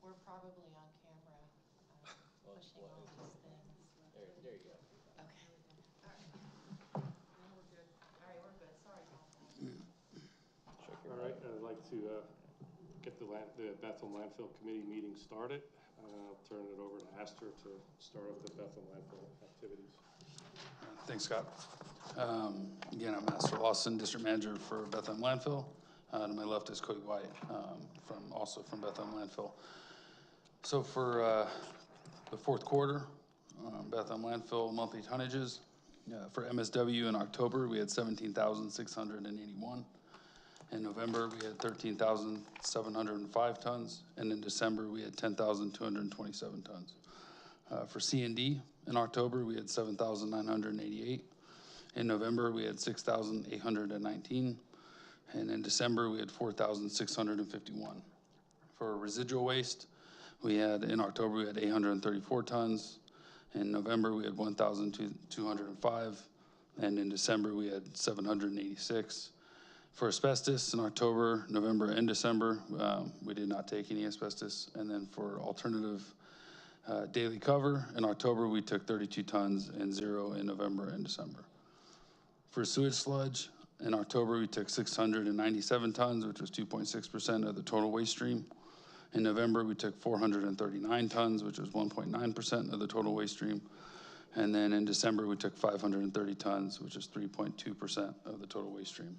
We're probably on camera, pushing all these things. There you go. Okay. All right. Now we're good. All right, we're good. Sorry about that. All right, I'd like to get the Bethel Landfill Committee meeting started. I'll turn it over to Astor to start up the Bethel Landfill activities. Thanks, Scott. Again, I'm Astor Lawson, District Manager for Bethel Landfill. To my left is Cody White, also from Bethel Landfill. So for the fourth quarter, Bethel Landfill monthly tonnages. For MSW in October, we had 17,681. In November, we had 13,705 tons, and in December, we had 10,227 tons. For C&D in October, we had 7,988. In November, we had 6,819, and in December, we had 4,651. For residual waste, in October, we had 834 tons. In November, we had 1,205, and in December, we had 786. For asbestos in October, November, and December, we did not take any asbestos. And then for alternative daily cover, in October, we took 32 tons and 0 in November and December. For sewage sludge, in October, we took 697 tons, which was 2.6% of the total waste stream. In November, we took 439 tons, which was 1.9% of the total waste stream. And then in December, we took 530 tons, which is 3.2% of the total waste stream.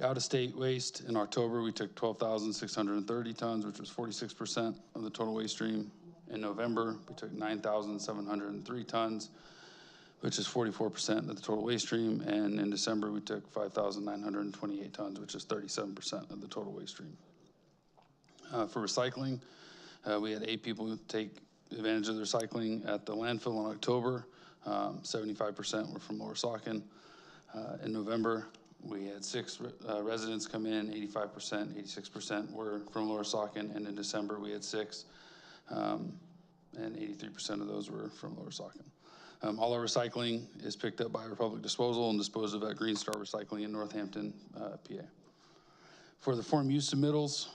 Out-of-state waste, in October, we took 12,630 tons, which was 46% of the total waste stream. In November, we took 9,703 tons, which is 44% of the total waste stream. And in December, we took 5,928 tons, which is 37% of the total waste stream. For recycling, we had 8 people take advantage of the recycling at the landfill in October. 75% were from Lower Saucon. In November, we had 6 residents come in, 85%, 86% were from Lower Saucon, and in December we had 6, and 83% of those were from Lower Saucon. All our recycling is picked up by Republic Disposal and disposed of at Green Star Recycling in Northampton, PA. For the Form U submittals,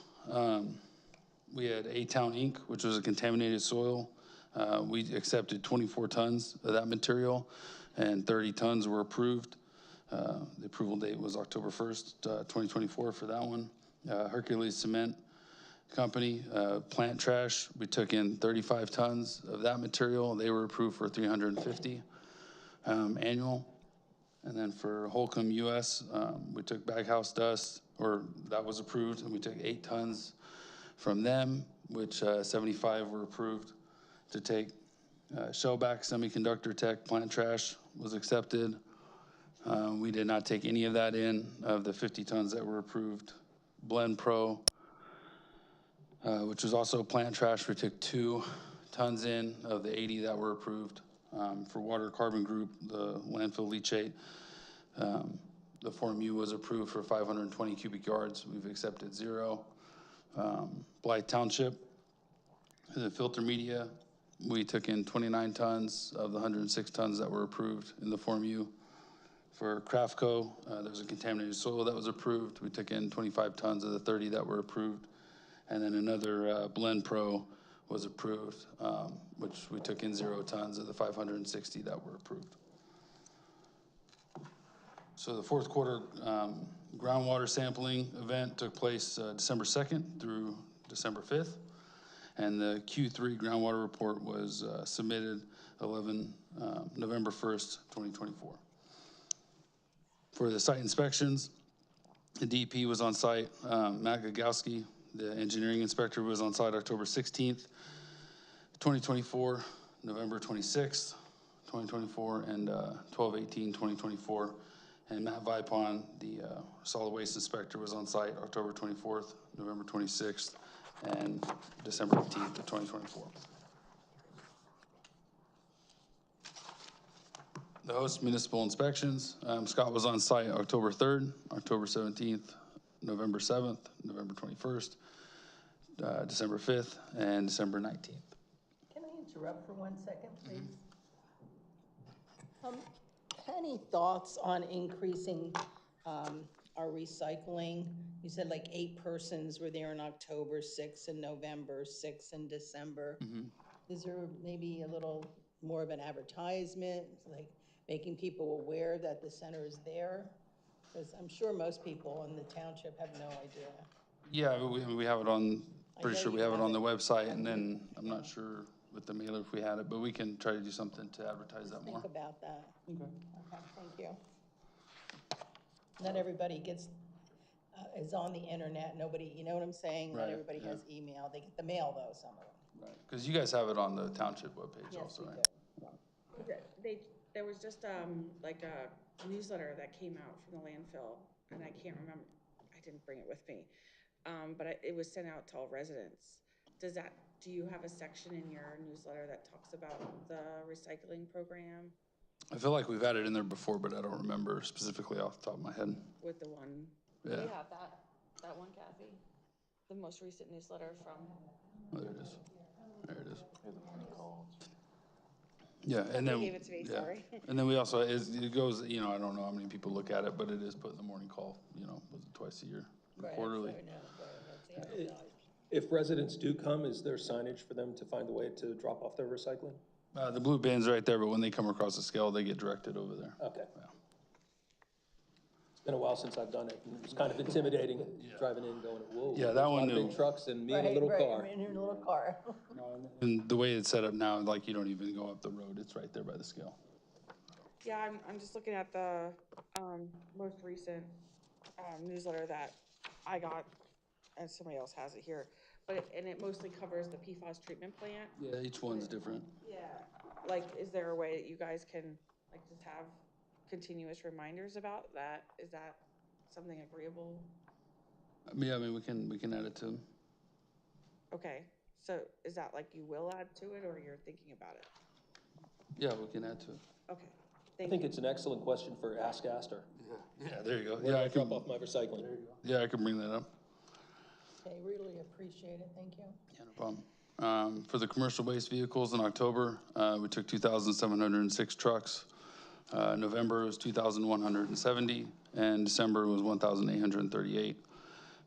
we had A-Town Inc., which was a contaminated soil. We accepted 24 tons of that material, and 30 tons were approved. The approval date was October 1st, 2024 for that one. Hercules Cement Company, plant trash, we took in 35 tons of that material. They were approved for 350 annual. And then for Holcomb US, we took baghouse dust, or that was approved, and we took 8 tons from them, which 75 were approved to take. Shellback Semiconductor Tech plant trash was accepted. We did not take any of that in, of the 50 tons that were approved. Blend Pro, which was also plant trash, we took 2 tons in of the 80 that were approved. For Water Carbon Group, the landfill leachate, the Form U was approved for 520 cubic yards. We've accepted 0. Blythe Township, the filter media, we took in 29 tons of the 106 tons that were approved in the Form U. For Craftco, there was a contaminated soil that was approved. We took in 25 tons of the 30 that were approved. And then another Blend Pro was approved, which we took in 0 tons of the 560 that were approved. So the fourth quarter groundwater sampling event took place December 2nd through December 5th. And the Q3 groundwater report was submitted November 1st, 2024. For the site inspections, the DP was on site. Matt Gagowski, the engineering inspector, was on site October 16th, 2024, November 26th, 2024, and 12/18/2024. And Matt Vipon, the solid waste inspector, was on site October 24th, November 26th, and December 18th of 2024. The host municipal inspections, Scott was on site October 3rd, October 17th, November 7th, November 21st, December 5th, and December 19th. Can I interrupt for 1 second, please? Any thoughts on increasing our recycling You said like 8 persons were there in October, 6 in November, 6 in December. Is there maybe a little more of an advertisement, like making people aware that the center is there? Because I'm sure most people in the township have no idea. Yeah, we have it on, pretty know sure we you have it have on the it. website, and then I'm not sure with the mailer if we had it, but we can try to do something to advertise that more. Think about that. Okay, thank you. Not everybody gets, is on the internet, nobody, you know what I'm saying? Not Right, everybody yeah. has email, they get the mail though, some of them. Right, because you guys have it on the township webpage Yes, also, we right? do. There was just, like a newsletter that came out from the landfill, and I can't remember, I didn't bring it with me. But it was sent out to all residents. Do you have a section in your newsletter that talks about the recycling program I feel like we've had it in there before, but I don't remember specifically off the top of my head. with the one? Yeah. Do you have that one, Kathy? The most recent newsletter from? Oh, there it is. There it is. Yeah, and then. Gave it to me, yeah. sorry. And then we also, it goes, you know, I don't know how many people look at it, but it is put in the morning call, you know, was it twice a year, Right, quarterly? so I know, but that's advertised. If residents do come, is there signage for them to find a way to drop off their recycling? The blue bin's right there, but when they come across the scale, they get directed over there. Okay. Yeah. It's been a while since I've done it, and it's kind of intimidating driving in going, whoa. Yeah, that there's a one lot of new. big trucks and me in a Right, little right, car. in your little car. And the way it's set up now, like you don't even go up the road, it's right there by the scale. Yeah, I'm just looking at the, most recent, newsletter that I got, and somebody else has it here. And it mostly covers the PFAS treatment plant. Yeah, each one's different. Yeah. Like, is there a way that you guys can, like, just have continuous reminders about that? Is that something agreeable? Yeah, I mean, we can add it to them. Okay, so is that like you will add to it, or you're thinking about it? Yeah, we can add to it. Okay, I thank think you. it's an excellent question for Ask Astor. Yeah, there you go. Where do Yeah, I I can, drop off my recycling? yeah, I can bring that up. Okay, really appreciate it, thank you. Yeah, no problem. For the commercial waste vehicles in October, we took 2,706 trucks. November was 2,170, and December was 1,838.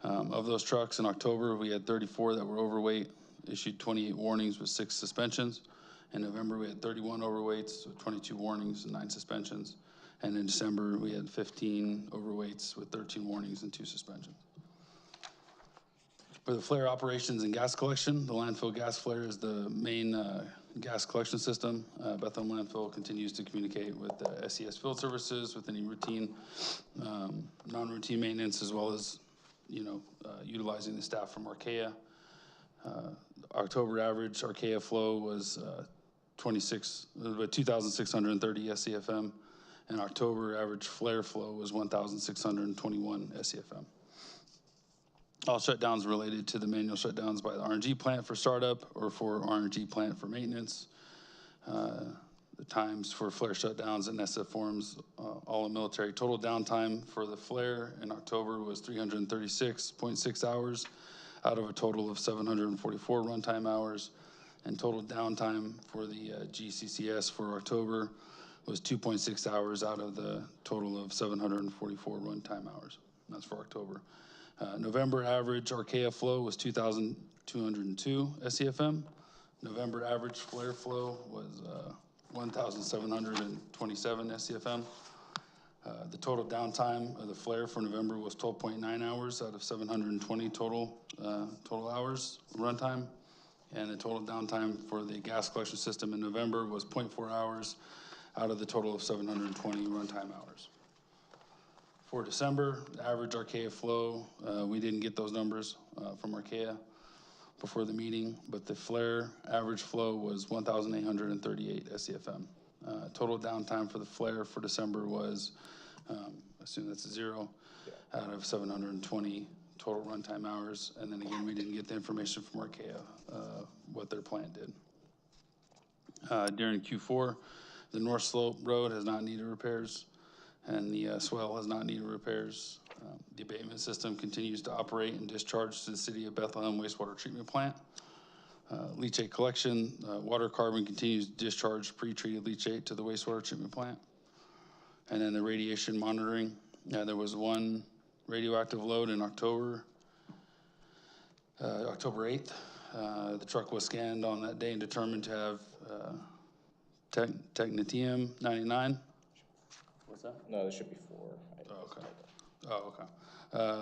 Of those trucks in October, we had 34 that were overweight, issued 28 warnings with 6 suspensions. In November, we had 31 overweights with 22 warnings and 9 suspensions. And in December, we had 15 overweights with 13 warnings and 2 suspensions. For the flare operations and gas collection, the landfill gas flare is the main gas collection system. Bethlehem Landfill continues to communicate with the SES field services with any routine, non-routine maintenance, as well as, you know, utilizing the staff from Archaea. October average Archaea flow was 2,630 SCFM, and October average flare flow was 1,621 SCFM. All shutdowns related to the manual shutdowns by the RNG plant for startup or for RNG plant for maintenance. The times for flare shutdowns and SF forms, all in military. Total downtime for the flare in October was 336.6 hours out of a total of 744 runtime hours. And total downtime for the GCCS for October was 2.6 hours out of the total of 744 runtime hours. That's for October. November average Archaea flow was 2,202 SCFM. November average flare flow was 1,727 SCFM. The total downtime of the flare for November was 12.9 hours out of 720 total hours runtime. And the total downtime for the gas collection system in November was 0.4 hours out of the total of 720 runtime hours. For December, the average Archaea flow, we didn't get those numbers from Archaea before the meeting, but the flare average flow was 1,838 SCFM. Total downtime for the flare for December was, I assume that's a 0, out of 720 total runtime hours. And then again, we didn't get the information from Archaea, what their plant did. During Q4, the North Slope Road has not needed repairs, and the swell has not needed repairs. The abatement system continues to operate and discharge to the City of Bethlehem wastewater treatment plant. Leachate collection, water carbon continues to discharge pre-treated leachate to the wastewater treatment plant. And then the radiation monitoring, there was one radioactive load in October 8th. The truck was scanned on that day and determined to have technetium 99. What's that? No, there should be 4.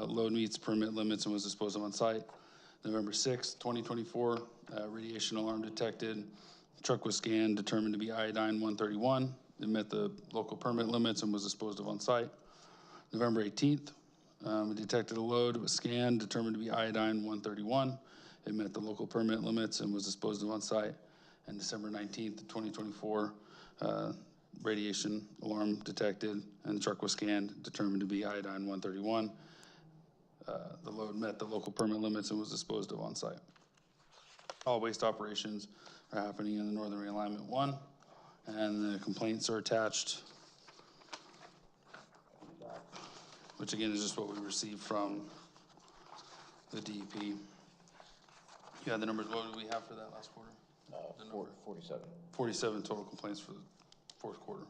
Load meets permit limits and was disposed of on site. November 6th, 2024, radiation alarm detected. Truck was scanned, determined to be iodine 131. It met the local permit limits and was disposed of on site. November 18th, we detected a load. It was scanned, determined to be iodine 131. It met the local permit limits and was disposed of on site. And December 19th, 2024, radiation alarm detected, and the truck was scanned, determined to be iodine 131. The load met the local permit limits and was disposed of on site. All waste operations are happening in the Northern Realignment 1, and the complaints are attached, which again is just what we received from the DEP. You had the numbers, what did we have for that last quarter? 47. 47 total complaints for the fourth quarter.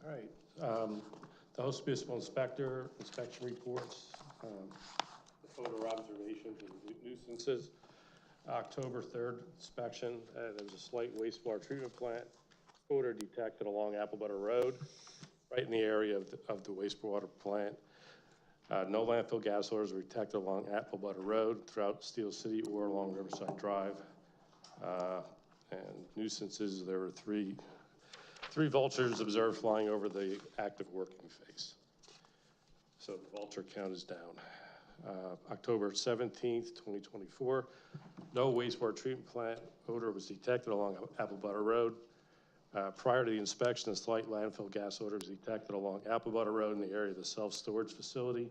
All right, the host municipal inspector, inspection reports, odor observations and nuisances. October 3rd inspection, there was a slight wastewater treatment plant odor detected along Apple Butter Road, right in the area of the wastewater plant. No landfill gas odors were detected along Apple Butter Road, throughout Steel City, or along Riverside Drive. And nuisances, there were three vultures observed flying over the active working phase. So the vulture count is down. October 17th, 2024, no wastewater treatment plant odor was detected along Apple Butter Road. Prior to the inspection, a slight landfill gas odor was detected along Apple Butter Road in the area of the self-storage facility.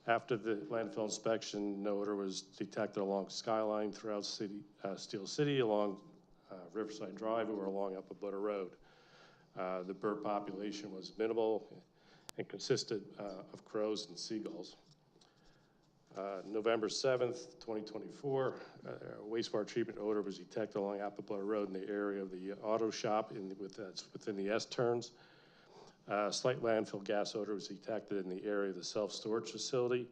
After the landfill inspection, no odor was detected along Skyline throughout Steel City, along Riverside Drive, or along Apple Butter Road. The bird population was minimal and consisted of crows and seagulls. November 7th, 2024, wastewater treatment odor was detected along Apple Butter Road in the area of the auto shop within the S-turns. Slight landfill gas odor was detected in the area of the self-storage facility.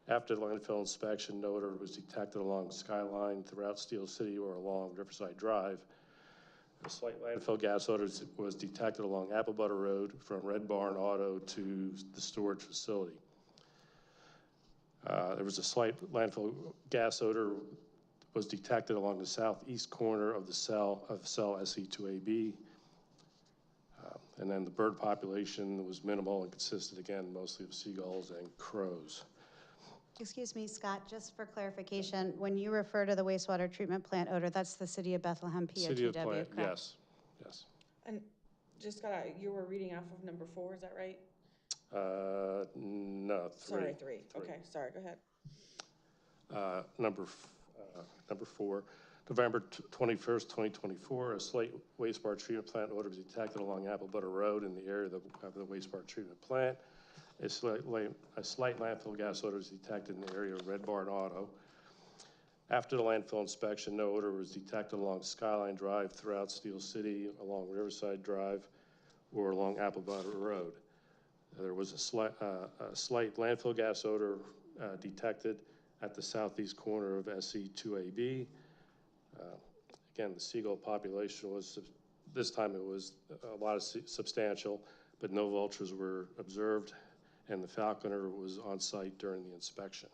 After the landfill inspection, no odor was detected along Skyline throughout Steel City or along Riverside Drive. A slight landfill gas odor was detected along Apple Butter Road from Red Barn Auto to the storage facility. There was a slight landfill gas odor was detected along the southeast corner of the cell SE2AB. And then the bird population was minimal and consisted, again, mostly of seagulls and crows. Excuse me, Scott, just for clarification, when you refer to the wastewater treatment plant odor, that's the City of Bethlehem POTW, City of plant, correct? yes, yes. And just you were reading off of number 4, is that right? No, 3. Sorry, 3. Okay, sorry, go ahead. Number 4, November 21st, 2024, a slight wastewater treatment plant odor was detected along Apple Butter Road in the area of the wastewater treatment plant. A slight landfill gas odor was detected in the area of Red Barn Auto. After the landfill inspection, no odor was detected along Skyline Drive throughout Steel City, along Riverside Drive, or along Apple Butter Road. There was a slight landfill gas odor detected at the southeast corner of SE2AB. Again, the seagull population was, this time it was a lot of substantial, but no vultures were observed, and the falconer was on site during the inspection.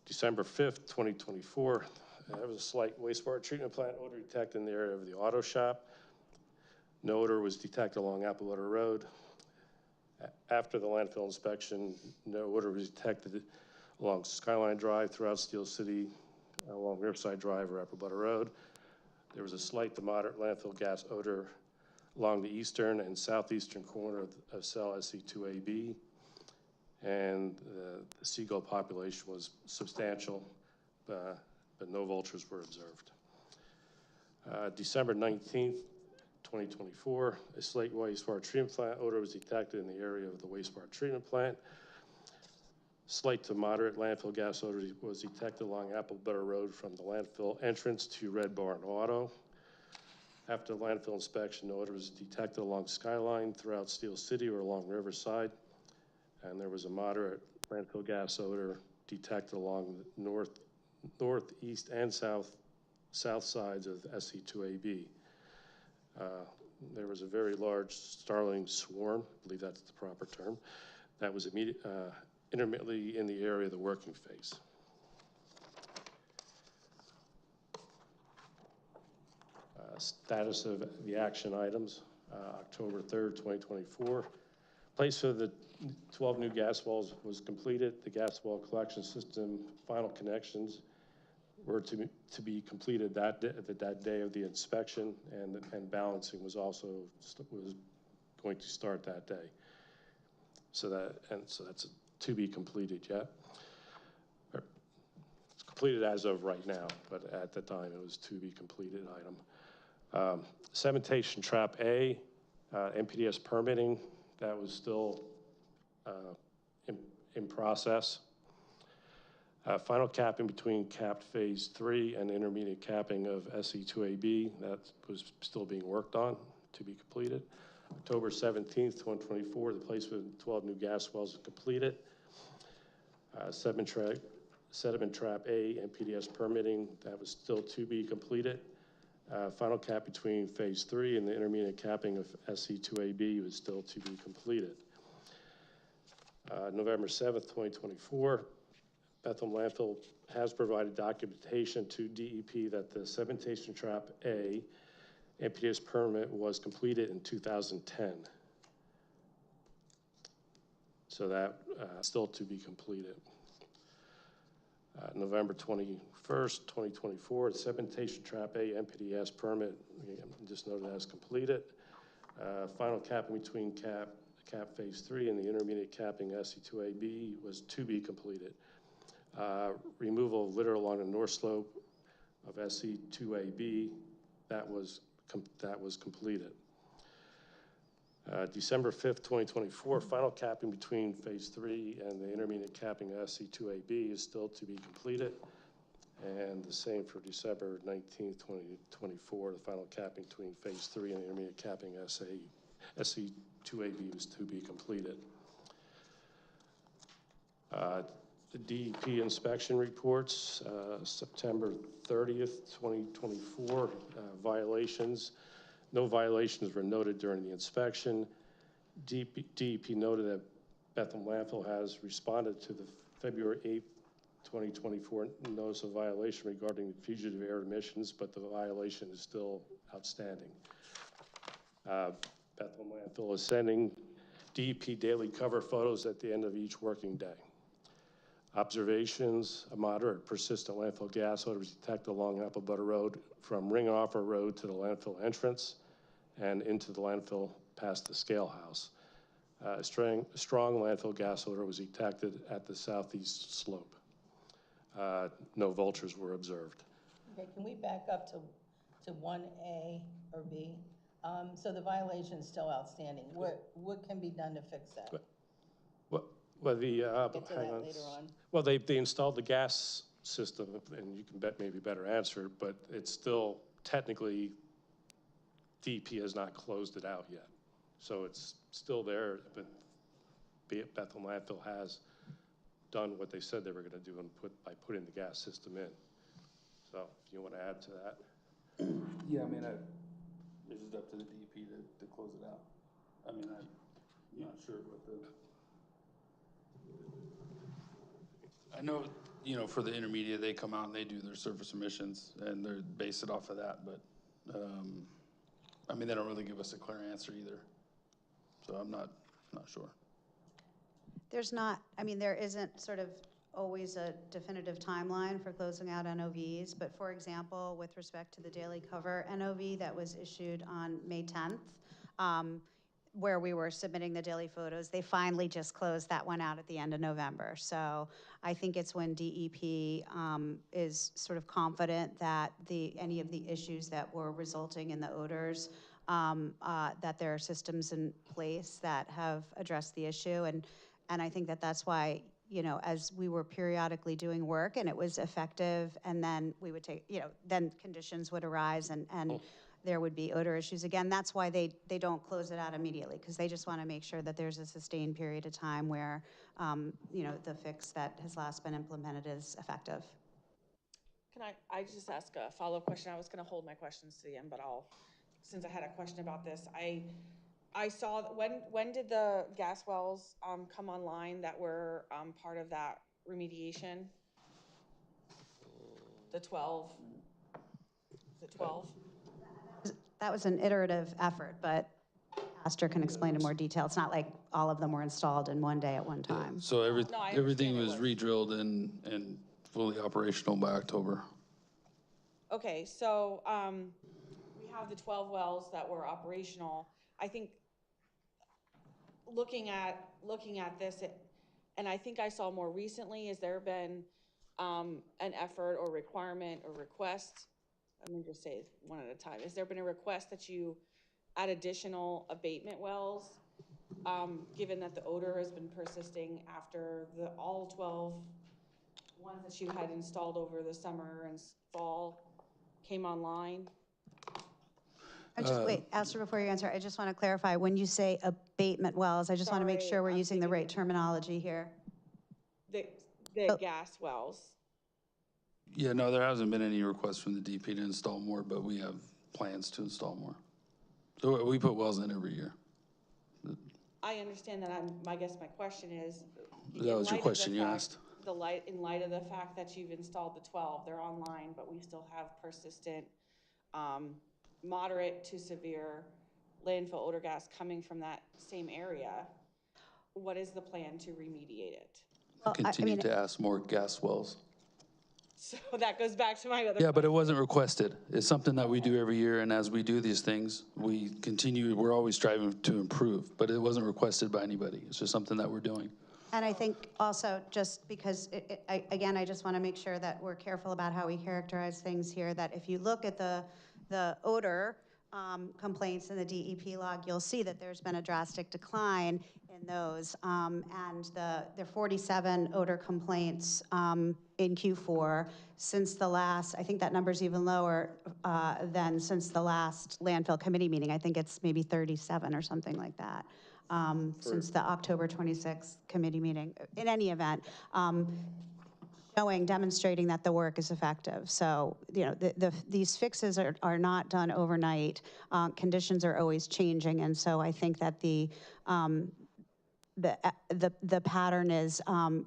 December 5th, 2024, there was a slight wastewater treatment plant odor detected in the area of the auto shop. No odor was detected along Apple Butter Road. After the landfill inspection, no odor was detected along Skyline Drive throughout Steel City, along Riverside Drive or Apple Butter Road. There was a slight to moderate landfill gas odor along the eastern and southeastern corner of cell SE2AB. And the seagull population was substantial, but no vultures were observed. December 19th, 2024, a slight wastewater treatment plant odor was detected in the area of the wastewater treatment plant. Slight to moderate landfill gas odor was detected along Apple Butter Road from the landfill entrance to Red Barn Auto. After landfill inspection, no odor was detected along Skyline, throughout Steel City, or along Riverside. And there was a moderate landfill gas odor detected along the northeast and south sides of SC2AB. There was a very large starling swarm, I believe that's the proper term, that was intermittently in the area of the working phase. Status of the action items, October 3rd, 2024. Placement of the 12 new gas wells was completed. The gas well collection system final connections were to be completed that day of the inspection, and balancing was going to start that day. So that's to be completed yet. It's completed as of right now, but at the time it was to be completed item. Cementation trap A, NPDES permitting, that was still in process. Final capping between capped phase 3 and intermediate capping of SE2AB, that was still being worked on to be completed. October 17th, 2024, the placement of 12 new gas wells was completed. Sediment trap A, NPDES permitting, that was still to be completed. Final cap between phase 3 and the intermediate capping of SC2AB was still to be completed. November 7th, 2024, Bethel Landfill has provided documentation to DEP that the cementation trap A NPDES permit was completed in 2010. So that still to be completed. November 21st, 2024, the cementation trap A NPDES permit, just noted as completed. Final capping between cap phase 3 and the intermediate capping SC2AB was to be completed. Removal of litter along the north slope of SC2AB, that was completed. December 5th, 2024, final capping between phase 3 and the intermediate capping SC2AB is still to be completed. And the same for December 19th, 2024, the final capping between phase 3 and the intermediate capping SC2AB was to be completed. The DEP inspection reports, September 30th, 2024, violations. No violations were noted during the inspection. DEP noted that Bethel Landfill has responded to the February 8th, 2024 notice of violation regarding fugitive air emissions, but the violation is still outstanding. Bethel Landfill is sending DEP daily cover photos at the end of each working day. Observations: a moderate persistent landfill gas odor was detected along Apple Butter Road from Ringoffer Road to the landfill entrance and into the landfill past the scale house. A strong landfill gas odor was detected at the southeast slope. No vultures were observed. Okay, can we back up to 1A or B? So the violation is still outstanding. What can be done to fix that? Well, the, Get to that later on. Well, they installed the gas system, and you can maybe better answer, but it's still technically, DEP has not closed it out yet. So it's still there, but Bethel Landfill has done what they said they were gonna do by putting the gas system in. So if you wanna add to that? Yeah, I mean, this is up to the DEP to close it out. I mean, I'm not sure what the... I know, you know, for the intermediate, they come out and they do their surface emissions and they're base it off of that, but, I mean, they don't really give us a clear answer either. So I'm not sure. There's not, I mean, there isn't sort of always a definitive timeline for closing out NOVs, but for example, with respect to the daily cover NOV that was issued on May 10th, where we were submitting the daily photos, they finally just closed that one out at the end of November. So I think it's when DEP is sort of confident that any of the issues that were resulting in the odors, that there are systems in place that have addressed the issue. And I think that that's why as we were periodically doing work and it was effective, and then we would take, then conditions would arise and there would be odor issues. Again, that's why they don't close it out immediately, because they just want to make sure that there's a sustained period of time where, the fix that has last been implemented is effective. Can I just ask a follow-up question? I was gonna hold my questions to the end, but since I had a question about this, I saw, when did the gas wells, come online that were, part of that remediation? The 12? The 12? That was an iterative effort, but Astor can explain in more detail. It's not like all of them were installed in one day at one time. So No, I understand everything it was was. re-drilled and fully operational by October. Okay, so, we have the 12 wells that were operational. I think, looking at this, and I think I saw more recently, has there been, an effort or requirement or request? Let me just say it one at a time. Has there been a request that you add additional abatement wells, given that the odor has been persisting after all 12 ones that you had installed over the summer and fall came online? Wait, Astor, before you answer, I just want to clarify, when you say abatement wells, I just want to make Sorry, sure we're I'm using the thinking right terminology here. The Oh. gas wells. Yeah, no, there hasn't been any requests from the DP to install more, but we have plans to install more. So we put wells in every year. I understand that. I guess my question is. That was your question you asked. In light of the fact that you've installed the 12, they're online, but we still have persistent, moderate to severe landfill odor gas coming from that same area. What is the plan to remediate it? Well, Continue to ask more gas wells. So that goes back to my other. Yeah, but it wasn't requested. It's something that we do every year, and as we do these things, we're always striving to improve, but it wasn't requested by anybody. It's just something that we're doing. And I think also, just because, again, I just want to make sure that we're careful about how we characterize things here, that if you look at the odor complaints in the DEP log, you'll see that there's been a drastic decline in those. And there are 47 odor complaints in Q4 since the last, I think that number's even lower than since the last landfill committee meeting. I think it's maybe 37 or something like that. Since the October 26th committee meeting. In any event, demonstrating that the work is effective. So, these fixes are not done overnight. Conditions are always changing, and so I think that the pattern is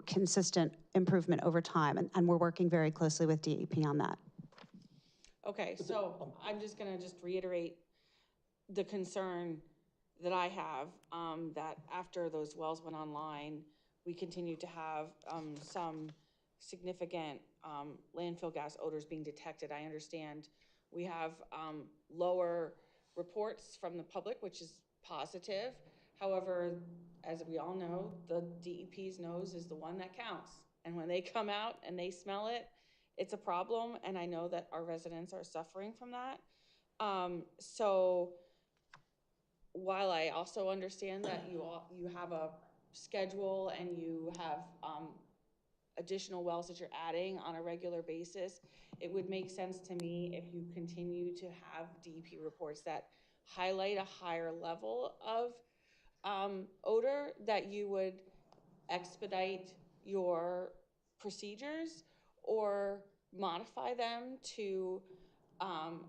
consistent improvement over time, and we're working very closely with DEP on that. Okay, so I'm just gonna reiterate the concern that I have, that after those wells went online, we continue to have some significant landfill gas odors being detected. I understand we have lower reports from the public, which is positive. However, as we all know, the DEP's nose is the one that counts. And when they come out and they smell it, it's a problem. And I know that our residents are suffering from that. So while I also understand that you have a schedule and you have additional wells that you're adding on a regular basis, it would make sense to me if you continue to have DEP reports that highlight a higher level of odor, that you would expedite your procedures or modify them to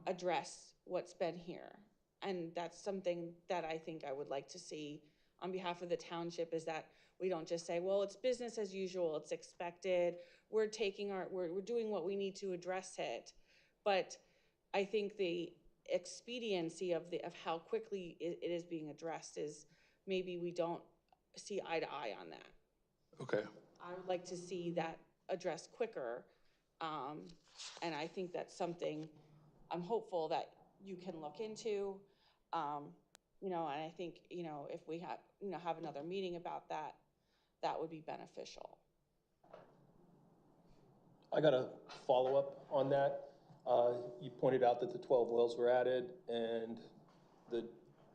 address what's been here. And that's something that I think I would like to see on behalf of the township, is that we don't just say, well, it's business as usual, it's expected, we're doing what we need to address it. But I think the expediency of how quickly it is being addressed is, maybe we don't see eye to eye on that. Okay. I would like to see that addressed quicker. And I think that's something I'm hopeful that you can look into. And I think, if we have another meeting about that, that would be beneficial. I got a follow-up on that. You pointed out that the 12 wells were added and the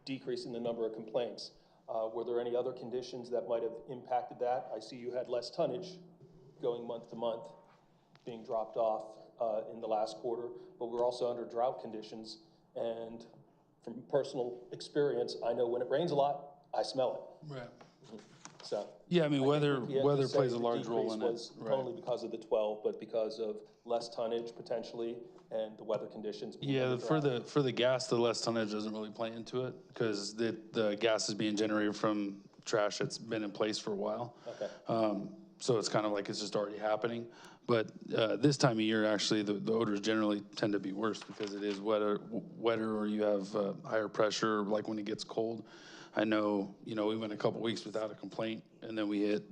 decrease in the number of complaints. Were there any other conditions that might have impacted that? I see you had less tonnage going month to month, being dropped off in the last quarter, but we're also under drought conditions. And from personal experience, I know when it rains a lot, I smell it. Right. So. Yeah, I mean, think weather we have to say plays a the large role decrease in it. was not Right. only because of the 12, but because of less tonnage potentially and the weather conditions. being Yeah, under for drought. the gas, the less tonnage doesn't really play into it because the gas is being generated from trash that's been in place for a while. Okay. So it's kind of like it's just already happening. But this time of year, actually, the odors generally tend to be worse because it is wetter, or you have higher pressure, like when it gets cold. I know, we went a couple weeks without a complaint, and then we hit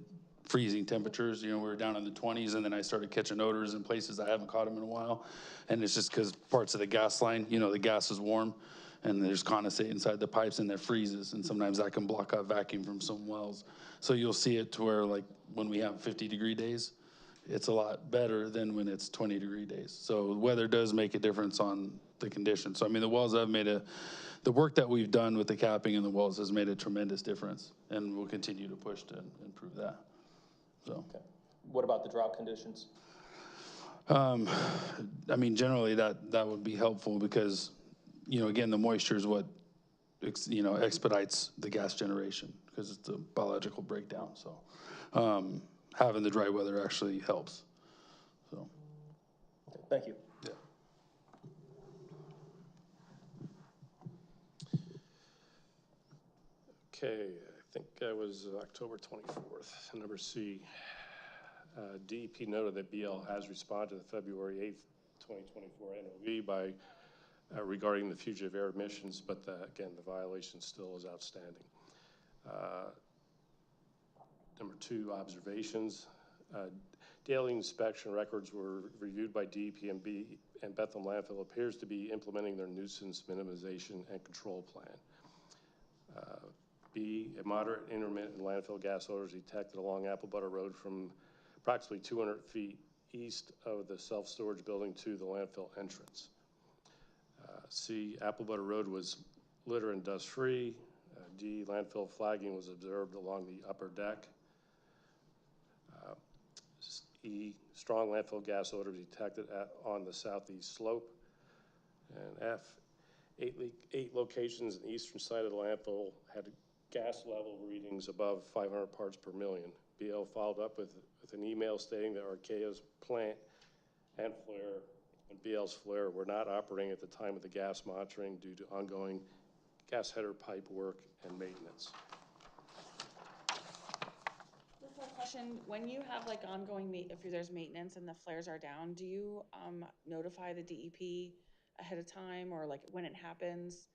freezing temperatures. We were down in the 20s, and then I started catching odors in places I haven't caught them in a while. And it's just because parts of the gas line, the gas is warm, and there's condensate inside the pipes, and that freezes, and sometimes that can block out vacuum from some wells. So you'll see it to where, like, when we have 50-degree days, it's a lot better than when it's 20-degree days. So weather does make a difference on the conditions. So, I mean, the wells have the work that we've done with the capping and the wells has made a tremendous difference, and we'll continue to push to improve that. So. Okay. What about the drought conditions? I mean, generally that would be helpful because, again, the moisture is what, expedites the gas generation because it's a biological breakdown. So having the dry weather actually helps. So. Okay, thank you. Yeah. Okay, I think that was October 24th. Number C, DEP noted that BL has responded to the February 8th, 2024 NOV by regarding the fugitive air emissions, but again, the violation still is outstanding. Number 2, observations. Daily inspection records were reviewed by DEP and Bethlehem Landfill appears to be implementing their nuisance minimization and control plan. B, a moderate intermittent landfill gas odors detected along Apple Butter Road from approximately 200 feet east of the self-storage building to the landfill entrance. C, Apple Butter Road was litter and dust free. D, landfill flagging was observed along the upper deck. E, strong landfill gas odor detected on the southeast slope. And F, eight locations in the eastern side of the landfill had gas level readings above 500 parts per million. BL followed up with an email stating that Archaea's plant and flare and BL's flare were not operating at the time of the gas monitoring due to ongoing gas header pipe work and maintenance. Just a question, when you have like ongoing, if there's maintenance and the flares are down, do you notify the DEP ahead of time or like when it happens?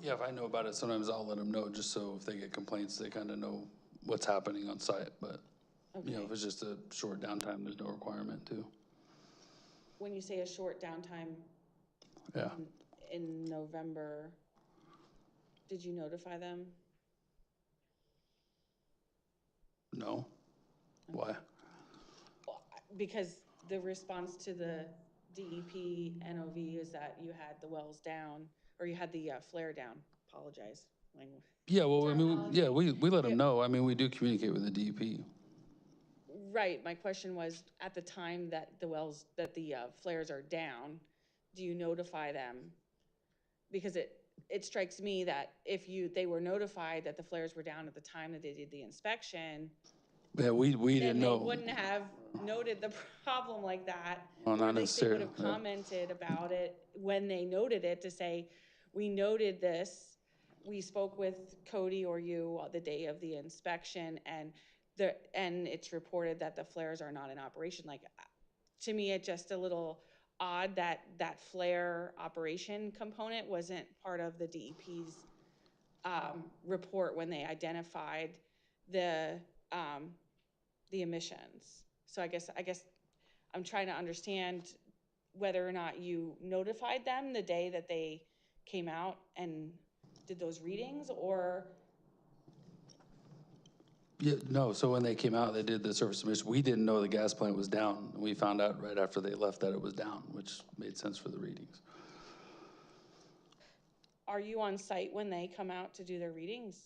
Yeah, if I know about it, sometimes I'll let them know just so if they get complaints, they kind of know what's happening on site. But, Okay. if it's just a short downtime, there's no requirement to. When you say a short downtime Yeah. in November, did you notify them? No. Why? Because the response to the DEP NOV is that you had the wells down, or you had the flare down, apologize. Yeah, well, I mean, yeah, we let them Yeah. know. I mean, we do communicate with the DEP. Right, my question was, at the time that the flares are down, do you notify them? Because it strikes me that if they were notified that the flares were down at the time that they did the inspection, Yeah, we then didn't they know. wouldn't have noted the problem like that. Well, Or not at least they would have necessarily, yeah. commented about it when they noted it to say, we noted this, we spoke with Cody or you the day of the inspection, and it's reported that the flares are not in operation. Like, to me, it's just a little odd that that flare operation component wasn't part of the DEP's report when they identified the emissions. So I guess I'm trying to understand whether or not you notified them the day that they came out and did those readings, or? Yeah, no, so when they came out, they did the surface emission. We didn't know the gas plant was down. We found out right after they left that it was down, which made sense for the readings. Are you on site when they come out to do their readings?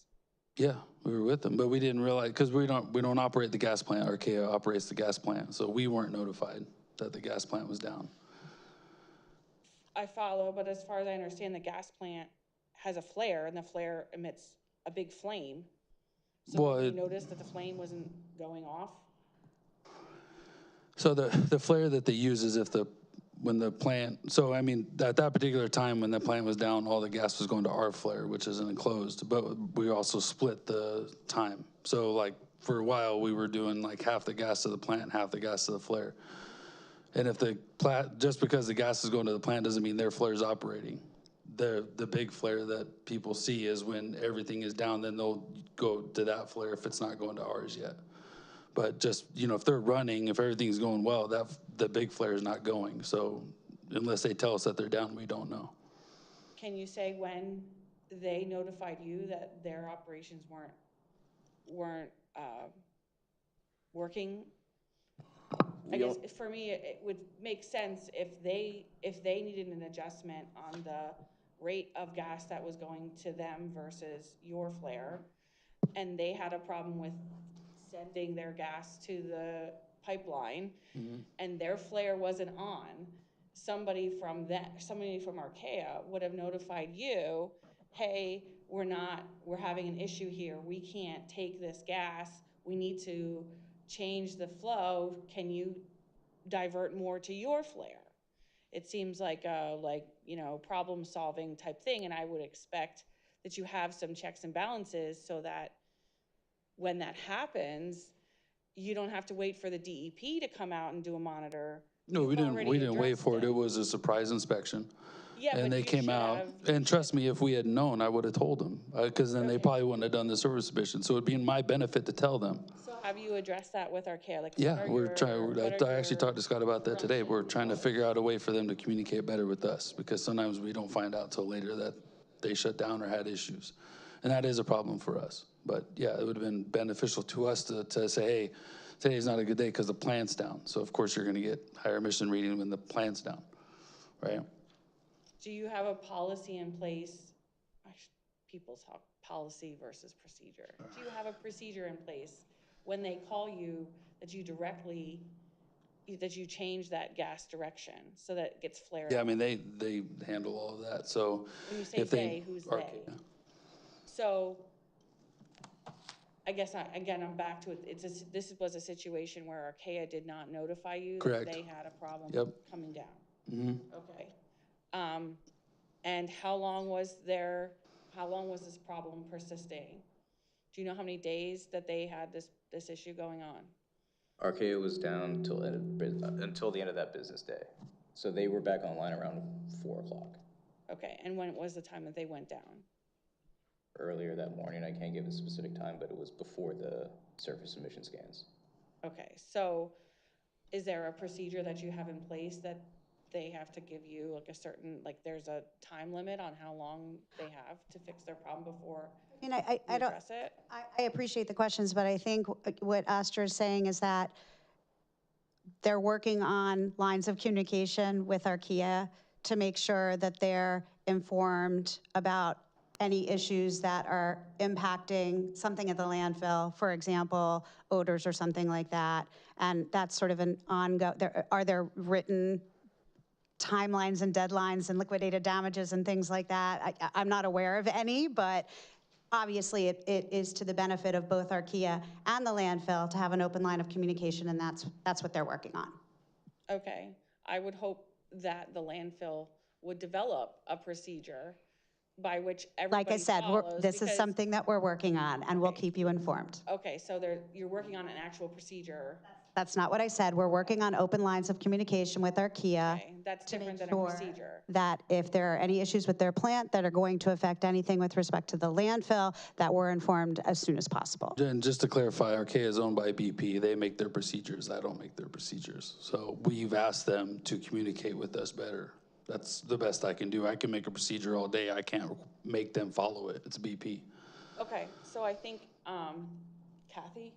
Yeah, we were with them, but we didn't realize, because we don't operate the gas plant. Archaea operates the gas plant, so we weren't notified that the gas plant was down. I follow, but as far as I understand, the gas plant has a flare, and the flare emits a big flame. So Well, did you it- notice that the flame wasn't going off? So the flare that they use is when the plant, so I mean, at that particular time when the plant was down, all the gas was going to our flare, which is enclosed, but we also split the time. So like, for a while, we were doing like half the gas to the plant, half the gas to the flare. And if the plant, just because the gas is going to the plant doesn't mean their flare is operating. The big flare that people see is when everything is down, then they'll go to that flare if it's not going to ours yet. But just, if they're running, if everything's going well, the big flare is not going. So unless they tell us that they're down, we don't know. Can you say when they notified you that their operations weren't working? I guess for me, it would make sense if they needed an adjustment on the rate of gas that was going to them versus your flare, and they had a problem with sending their gas to the pipeline, and their flare wasn't on, somebody from Archaea would have notified you, hey, we're having an issue here. We can't take this gas. We need to change the flow. Can you divert more to your flare? It seems like a problem solving type thing, and I would expect that you have some checks and balances so that when that happens, you don't have to wait for the DEP to come out and do a monitor. No, we didn't wait for it. It was a surprise inspection. Yeah, but And they you came should out, have- and trust me, if we had known, I would have told them, because then they Okay. probably wouldn't have done the service submission. So it'd be in my benefit to tell them. So have you addressed that with Archaea? Like, Yeah, what are we're your- trying, what are I actually your- talked to Scott about that today. We're trying to figure out a way for them to communicate better with us, because sometimes we don't find out till later that they shut down or had issues. And that is a problem for us. But yeah, it would have been beneficial to us to say, hey, today's not a good day because the plant's down. So of course you're gonna get higher emission reading when the plant's down, right? Do you have a policy in place? People talk policy versus procedure. Do you have a procedure in place when they call you that you change that gas direction so that it gets flared Yeah, I up? mean, they handle all of that, so. When you say if they, who's they? Archaea. So I guess, I'm back to it. This was a situation where Archaea did not notify you that Correct. they had a problem Yep. coming down. Okay. And how long was this problem persisting? Do you know how many days that they had this issue going on? Archaea was down until the end of that business day. So they were back online around 4 o'clock. Okay, and when was the time that they went down? Earlier that morning, I can't give a specific time, but it was before the surface emission scans. Okay, so is there a procedure that you have in place that they have to give you there's a time limit on how long they have to fix their problem before I you don't, address it? I appreciate the questions, but I think what Astor is saying is that they're working on lines of communication with Archaea to make sure that they're informed about any issues that are impacting something at the landfill, for example, odors or something like that. And that's sort of an ongoing, are there written timelines and deadlines and liquidated damages and things like that? I'm not aware of any, but obviously it is to the benefit of both Archaea and the landfill to have an open line of communication, and that's what they're working on. Okay, I would hope that the landfill would develop a procedure by which everybody Like I said, follows. this is because- something that we're working on, and we'll keep you informed. Okay, so you're working on an actual procedure. That's not what I said. We're working on open lines of communication with Archaea Okay, that's to different make than a sure procedure. that if there are any issues with their plant that are going to affect anything with respect to the landfill, that we're informed as soon as possible. And just to clarify, Archaea is owned by BP. They make their procedures. I don't make their procedures. So we've asked them to communicate with us better. That's the best I can do. I can make a procedure all day. I can't make them follow it. It's BP. Okay, so I think, Kathy,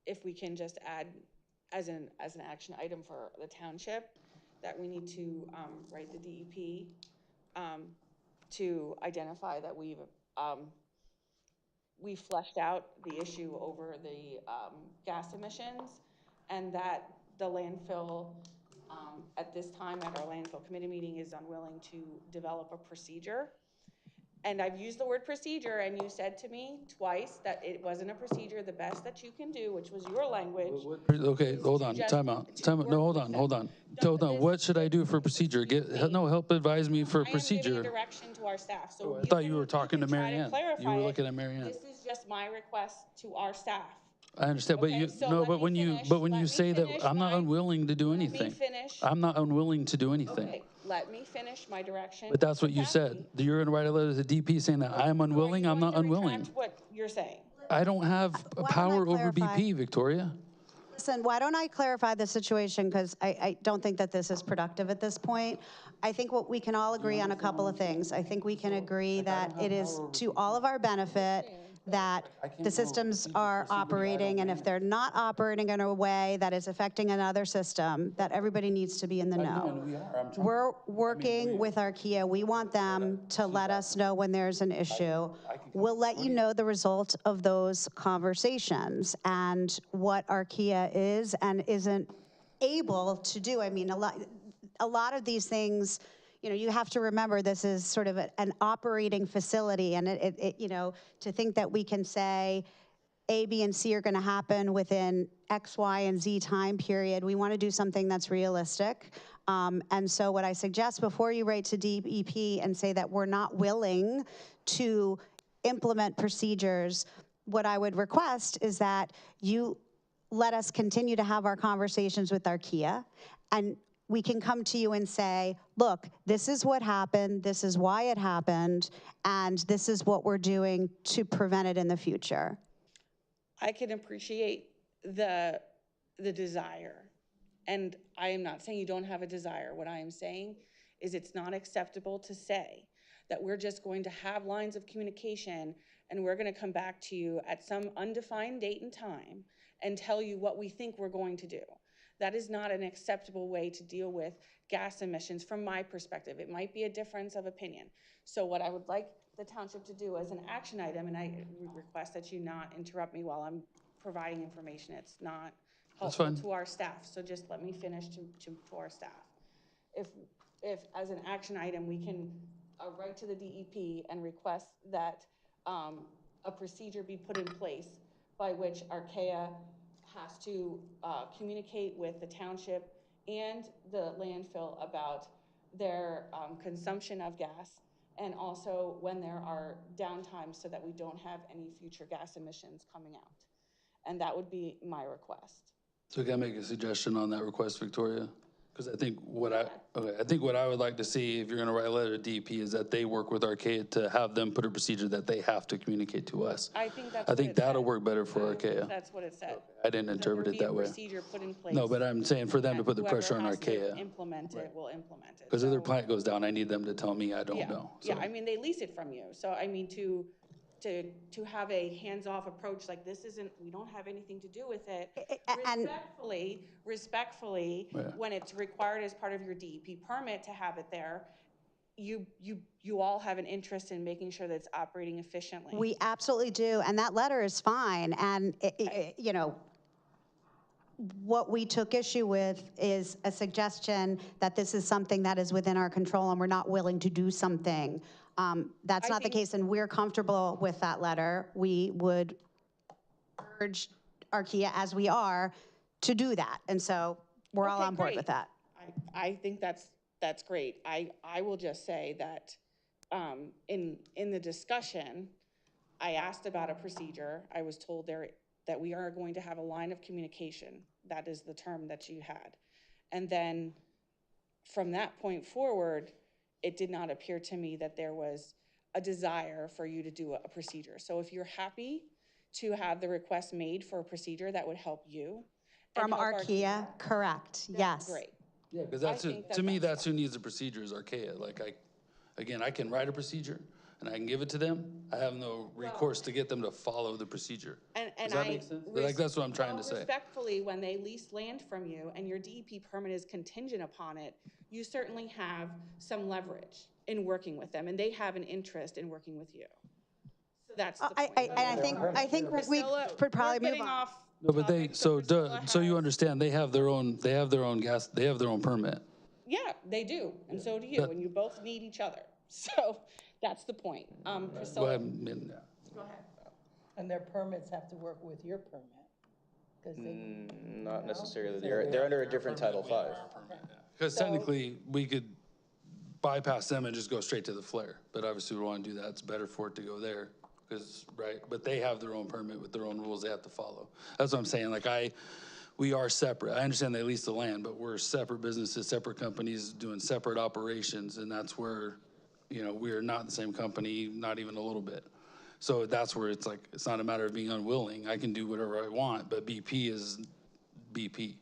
if we can just add as an action item for the township, that we need to write the DEP to identify that we fleshed out the issue over the gas emissions, and that the landfill, at this time at our landfill committee meeting, is unwilling to develop a procedure. And I've used the word procedure, and you said to me twice that it wasn't a procedure. The best that you can do, which was your language. Okay, hold on, time out, no, hold on, what should I do for procedure? Help advise me for I am giving a procedure. direction to our staff, so Oh, I thought you were talking to Mary Ann. You were looking at Mary Ann. This is just my request to our staff. I understand, but Okay, so let me finish. but when you Let me say that, finish I'm not my- unwilling to do let me anything. finish. I'm not unwilling to do anything. Okay, let me finish my direction. But that's what to you said. Kathy. You're gonna write a letter to the DP saying that I am So are unwilling, you I'm going not to unwilling. retract what you're saying? I don't have Why don't I power over clarify? BP, Victoria. Listen, why don't I clarify the situation, because I don't think that this is productive at this point. I think what we can all agree on a couple of things. I think we can agree that it is to all of our benefit that the systems are operating, and if they're not operating in a way that is affecting another system, that everybody needs to be in the know. We're working with Archaea. We want them to let us know when there's an issue. We'll let you know the result of those conversations and what Archaea is and isn't able to do. I mean, a lot of these things, you know, you have to remember this is sort of an operating facility, and to think that we can say A, B, and C are going to happen within X, Y, and Z time period. We want to do something that's realistic. And so what I suggest before you write to DEP and say that we're not willing to implement procedures, what I would request is that you let us continue to have our conversations with Archaea, and we can come to you and say, look, this is what happened, this is why it happened, and this is what we're doing to prevent it in the future. I can appreciate the desire. And I am not saying you don't have a desire. What I am saying is it's not acceptable to say that we're just going to have lines of communication and we're going to come back to you at some undefined date and time and tell you what we think we're going to do. That is not an acceptable way to deal with gas emissions from my perspective. It might be a difference of opinion. So what I would like the township to do as an action item, and I request that you not interrupt me while I'm providing information. It's not helpful to our staff. So just let me finish to our staff. If as an action item, we can write to the DEP and request that a procedure be put in place by which Archaea has to communicate with the township and the landfill about their consumption of gas, and also when there are downtimes so that we don't have any future gas emissions coming out. And that would be my request. So can I make a suggestion on that request, Victoria? Because I think what I would like to see, if you're gonna write a letter to DEP, is that they work with Archaea to have them put a procedure that they have to communicate to us. I think that's I think that'll work better for Archaea. That's what it said. I didn't interpret it that way. There be a procedure put in place. No, but I'm saying for them to put the pressure on Whoever has to Archaea. implement it will implement it. Because if their So- plant goes down, I need them to tell me I don't know. Yeah, I mean, they lease it from you. So I mean, to have a hands-off approach like this isn't, we don't have anything to do with it. And Respectfully, when it's required as part of your DEP permit to have it there, you all have an interest in making sure that it's operating efficiently. we absolutely do, and that letter is fine. And you know, what we took issue with is a suggestion that this is something that is within our control and we're not willing to do something. That's not the case, and we're comfortable with that letter. We would urge Archaea, as we are, to do that. And so we're all Okay, on board great. with that. I think that's great. I will just say that in the discussion, I asked about a procedure. I was told that we are going to have a line of communication. That is the term that you had. And then from that point forward, it did not appear to me that there was a desire for you to do a procedure. So if you're happy to have the request made for a procedure that would help you. From Archaea, correct, yes. Great. Yeah, because to me, that's who needs a procedure is Archaea. Like I can write a procedure, and I can give it to them, I have no recourse to get them to follow the procedure. And Does that make sense? Like, that's what I'm trying to say. Respectfully, when they lease land from you and your DEP permit is contingent upon it, you certainly have some leverage in working with them, and they have an interest in working with you. So that's the point. I think we Priscilla, could probably we're move putting on. off No, but they, topics, so, Priscilla so you has- understand, they have their own gas, they have their own permit. Yeah, they do, and so do you, and you both need each other. So that's the point. Go Priscilla, ahead, and- go ahead. And their permits have to work with your permit. 'Cause they, Not necessarily, they're under a different Title V. Because technically, we could bypass them and just go straight to the flare, but obviously we want to do that, it's better for it to go there, because, right, but they have their own permit with their own rules they have to follow. That's what I'm saying, like, we are separate, I understand they lease the land, but we're separate businesses, separate companies, doing separate operations, and that's where, you know, we are not the same company, not even a little bit. So that's where it's like, it's not a matter of being unwilling, I can do whatever I want, but BP is BP,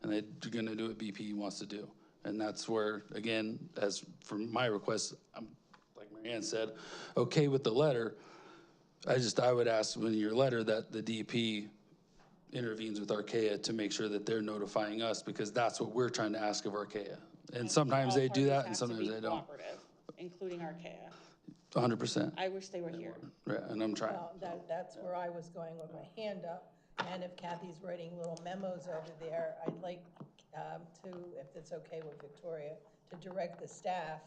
and they're gonna do what BP wants to do. And that's where, again, as for my request, I'm, like Marianne said, okay with the letter. I would ask in your letter that the DP intervenes with Archaea to make sure that they're notifying us, because that's what we're trying to ask of Archaea. And sometimes All they do parties that have and to sometimes be they don't. cooperative, including Archaea. 100%, I wish they were here. right, and I'm trying. well, that's where I was going with my hand up. And if Kathy's writing little memos over there, I'd like to, if it's okay with Victoria, to direct the staff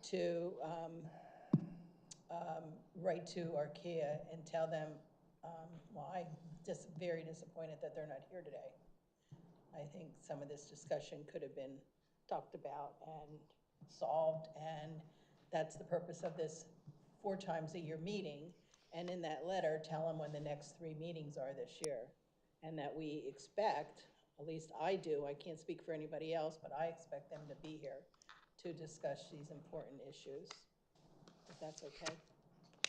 to write to Archaea and tell them, well, I'm just very disappointed that they're not here today. I think some of this discussion could have been talked about and solved, and that's the purpose of this 4 times a year meeting. And in that letter, tell them when the next 3 meetings are this year. And that we expect, at least I do, I can't speak for anybody else, but I expect them to be here to discuss these important issues, if that's okay.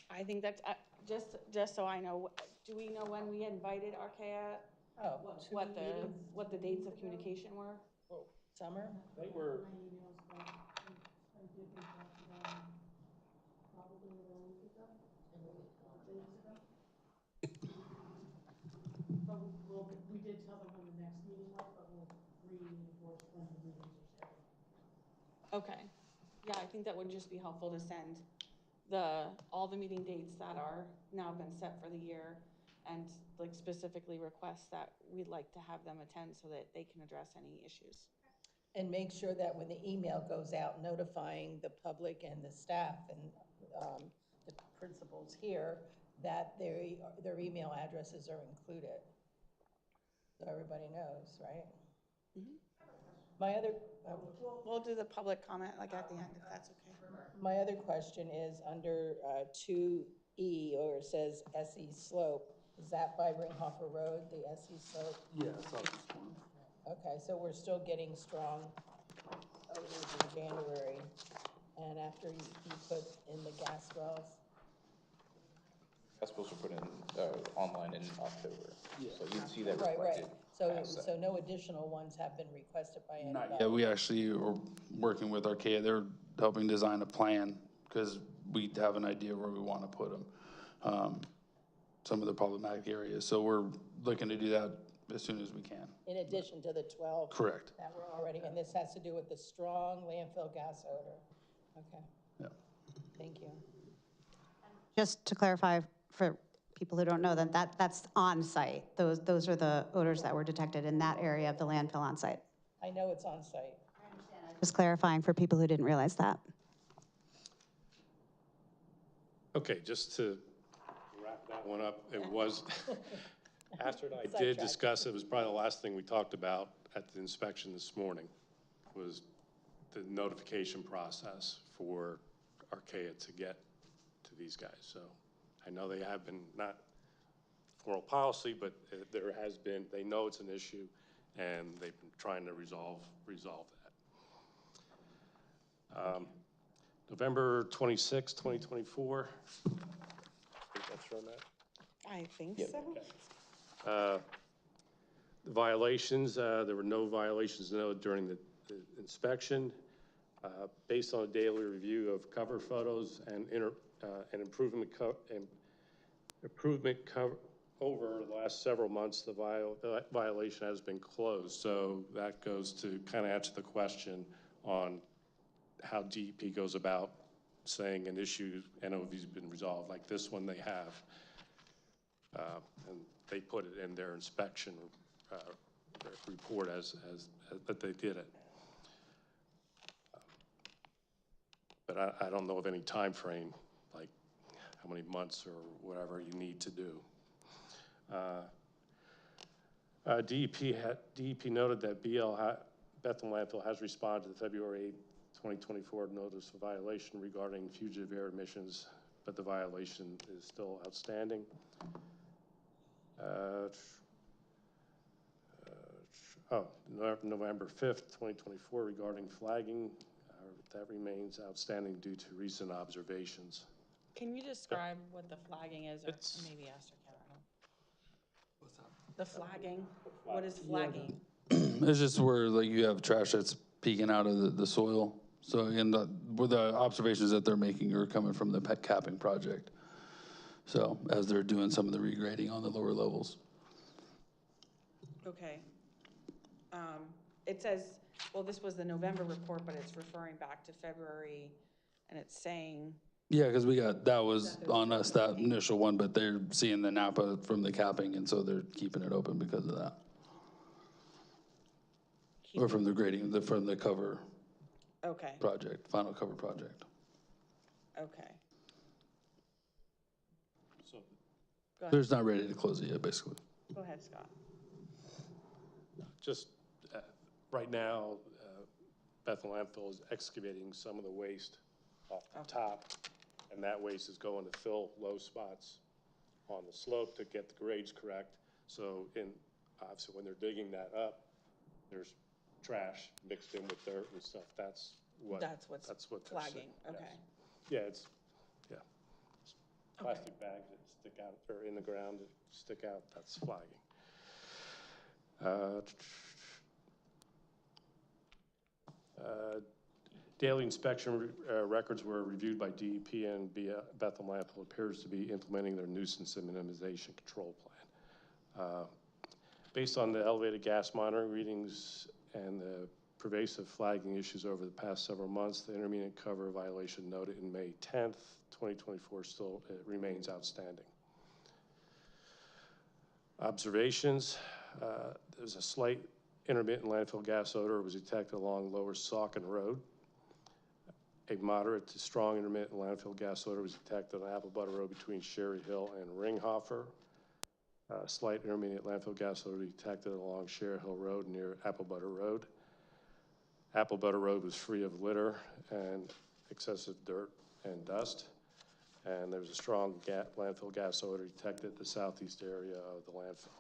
I think that's, just so I know, do we know when we invited Archaea? Oh, What the dates of communication were? summer? They were. We did tell them when the next meeting was, but we'll reinforce when the meetings are scheduled. Okay, yeah, I think that would just be helpful to send all the meeting dates that are now been set for the year, and like specifically request that we'd like to have them attend so that they can address any issues. And make sure that when the email goes out notifying the public and the staff and the principals here, that their email addresses are included. So everybody knows, right? My other, We'll do the public comment like at the end, if that's okay. my other question is under 2E, or it says SE slope. Is that by Ringhofer Road, the SE slope? Yeah, it's all this one. Okay, so we're still getting strong odors in January, and after you put in the gas wells? That's supposed to put in, online in October. So you'd see that Right, reflected. right. past that. So no additional ones have been requested by anybody? Yeah, we actually are working with Archaea, they're helping design a plan, because we have an idea where we want to put them. Some of the problematic areas, so we're looking to do that as soon as we can. In addition to the 12? Correct. That were already, and this has to do with the strong landfill gas odor? Okay, Yeah. thank you. Just to clarify for people who don't know, that's on site. Those are the odors that were detected in that area of the landfill on site. I know it's on site. Just clarifying for people who didn't realize that. Okay, just to wrap that one up, it was, Astrid and I did Sidetrack. discuss, it was probably the last thing we talked about at the inspection this morning, was the notification process for Archaea to get to these guys. So I know they have been, not formal policy, but there has been, they know it's an issue, and they've been trying to resolve that. November 26, 2024. I think that's from that. I think so. The violations, there were no violations noted during the inspection. Based on a daily review of cover photos and an improvement over the last several months, the violation has been closed. So that goes to kind of answer the question on how DEP goes about saying an issue, NOV's been resolved. Like this one they have. And they put it in their inspection report as that they did it. But I don't know of any time frame, like how many months or whatever you need to do. DEP noted that Bethel Landfill has responded to the February 8, 2024 notice of violation regarding fugitive air emissions, but the violation is still outstanding. November 5th, 2024 regarding flagging, that remains outstanding due to recent observations. Can you describe what the flagging is, or maybe ask her, What's that? the flagging, what is flagging? It's just where like you have trash that's peeking out of the soil. So again, where the observations that they're making are coming from the pet capping project. So as they're doing some of the regrading on the lower levels. Okay. It says, well, this was the November report, but it's referring back to February, and it's saying, Yeah, because that was on us, that initial one, but they're seeing the Napa from the capping, and so they're keeping it open because of that. Or from the grading, from the cover okay, project, final cover project. okay. So Go ahead, They're just not ready to close it yet, basically. go ahead, Scott. just right now, Bethel Landfill is excavating some of the waste off the top, and that waste is going to fill low spots on the slope to get the grades correct. So obviously when they're digging that up, there's trash mixed in with dirt and stuff. That's what That's they're flagging, saying, okay. yes. It's plastic bags that stick out, or in the ground that stick out, that's flagging. Daily inspection records were reviewed by DEP, and Bethel Landfill appears to be implementing their nuisance and minimization control plan. Based on the elevated gas monitoring readings and the pervasive flagging issues over the past several months, the intermediate cover violation noted in May 10th, 2024 still remains outstanding. Observations, there's a slight intermittent landfill gas odor was detected along Lower Saucon Road. A moderate to strong intermittent landfill gas odor was detected on Apple Butter Road between Sherry Hill and Ringhofer. Slight intermediate landfill gas odor detected along Sherry Hill Road near Apple Butter Road. Apple Butter Road was free of litter and excessive dirt and dust. And there was a strong landfill gas odor detected at the southeast area of the landfill.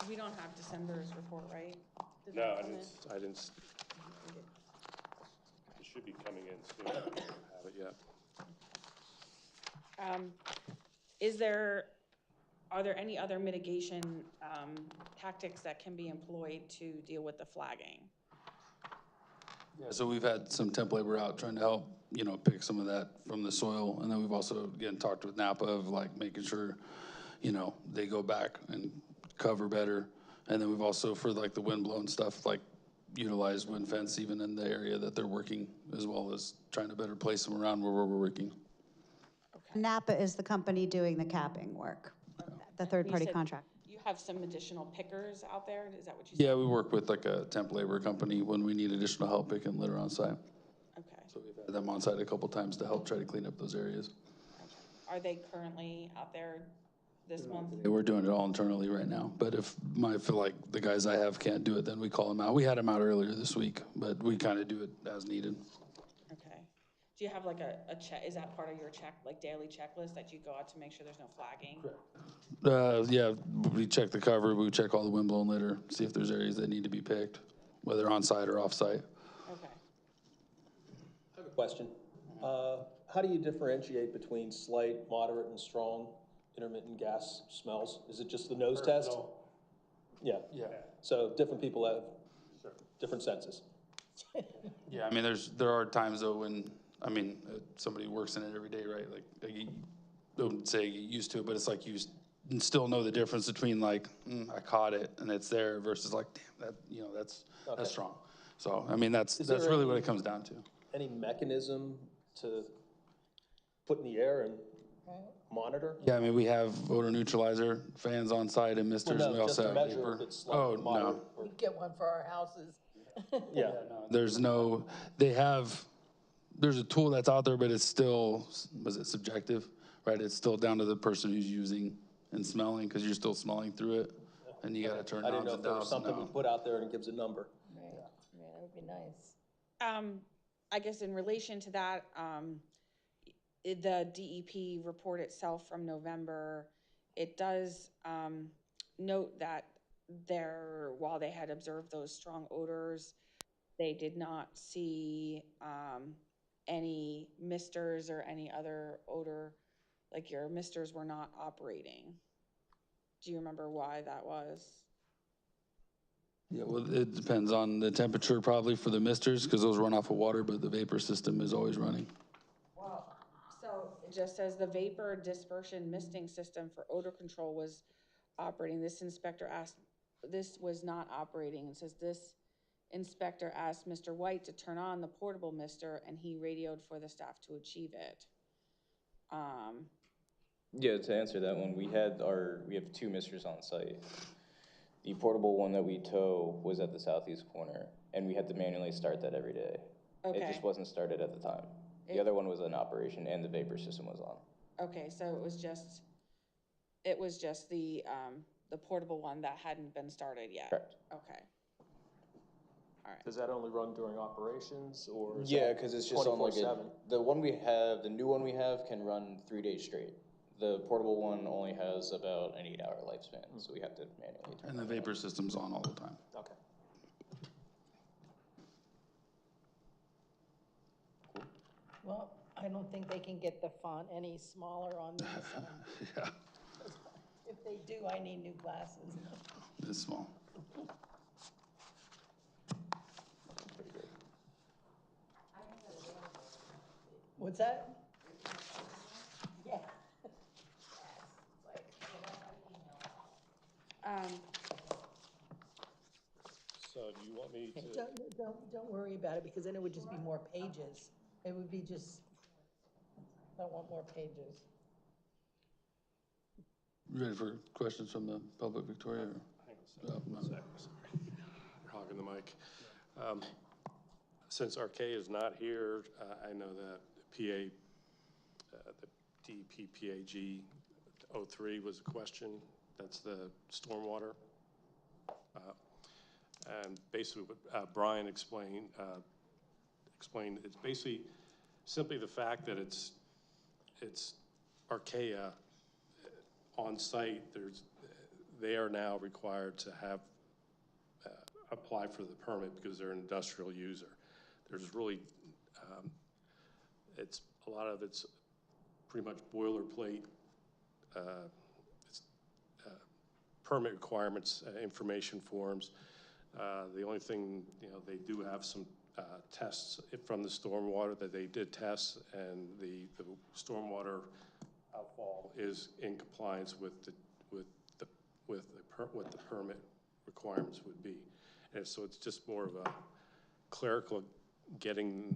We don't have December's report, right? Did No, that come in? I didn't. It should be coming in soon. I don't have it yet. Are there any other mitigation tactics that can be employed to deal with the flagging? Yeah, so we've had some temp labor out trying to help, pick some of that from the soil. And then we've also, again, talked with Napa of like making sure, they go back and cover better. And then we've also, for like the wind blown stuff, like utilized wind fence even in the area that they're working, as well as trying to better place them around where we're working. Okay. Napa is the company doing the capping work, the third-party said contract. You have some additional pickers out there? Is that what you said? Yeah, we work with like a temp labor company when we need additional help picking litter on site. Okay. So we've had them on site a couple times to help try to clean up those areas. Okay. Are they currently out there this month? We're doing it all internally right now, but if I feel like the guys I have can't do it, then we call them out. We had them out earlier this week, but we kind of do it as needed. Okay. Do you have like a check, is that part of your daily checklist that you go out to make sure there's no flagging? Yeah, we check the cover, we check all the windblown litter, see if there's areas that need to be picked, whether on site or off site. Okay. I have a question. How do you differentiate between slight, moderate, and strong intermittent gas smells? Is it just the nose test? Yeah. Yeah. So different people have different senses. Yeah, I mean, there are times though when, I mean, somebody works in it every day, right? Like, I wouldn't say get used to it, but it's like still know the difference between like, I caught it and it's there versus like, damn, that, you know, that's strong. So, I mean, that's there really what any- it comes down to. Any mechanism to put in the air and monitor? Yeah, I mean, we have odor neutralizer fans on site and misters, and we No, just also to have measure vapor. if it's Oh, like moderate. no, Or, We get one for our houses. yeah, there's no, there's a tool that's out there, but it's still, was it subjective, right? It's still down to the person who's using and smelling, because you're still smelling through it, and you gotta turn I didn't knobs know and if there was dials. something we No. put out there and it gives a number. Right, yeah, that would be nice. I guess in relation to that, the DEP report itself from November, it does, note that while they had observed those strong odors, they did not see, any misters or any other odor, like your misters were not operating. Do you remember why that was? Yeah, well, it depends on the temperature probably for the misters, because those run off of water, but the vapor system is always running. Well, so it just says the vapor dispersion misting system for odor control was operating. This inspector asked, this was not operating. It says this inspector asked Mr. White to turn on the portable mister and he radioed for the staff to achieve it. Yeah, to answer that one, we have 2 misters on site. The portable one that we tow was at the southeast corner, and we had to manually start that every day. It Okay. just wasn't started at the time. The other one was in operation and the vapor system was on. Okay, so it was just the portable one that hadn't been started yet? Correct. Okay. All right. Does that only run during operations or is Yeah, that because it's just on like 24/7? the new one we have can run 3 days straight. The portable one only has about an 8-hour lifespan, so we have to manually turn And the it on. vapor system's on all the time. Okay. Well, I don't think they can get the font any smaller on these. Yeah, If they do, I need new glasses. it's small. Pretty good. What's that? Yeah. So do you want me to? Don't worry about it, because then it would just be more pages. It would be just, I don't want more pages. You ready for questions from the public, Victoria? Or? Hang on a second, sorry. You're hogging the mic. Since RK is not here, I know that the DEP PAG 03 was a question. That's the stormwater. And basically what Brian explained, it's basically simply the fact that it's Archaea on site. They are now required to have apply for the permit because they're an industrial user. There's really, a lot of it's pretty much boilerplate. Permit requirements, information forms. The only thing, they do have some tests from the stormwater that they did test, and the stormwater outfall is in compliance with what the permit requirements would be. And so it's just more of a clerical getting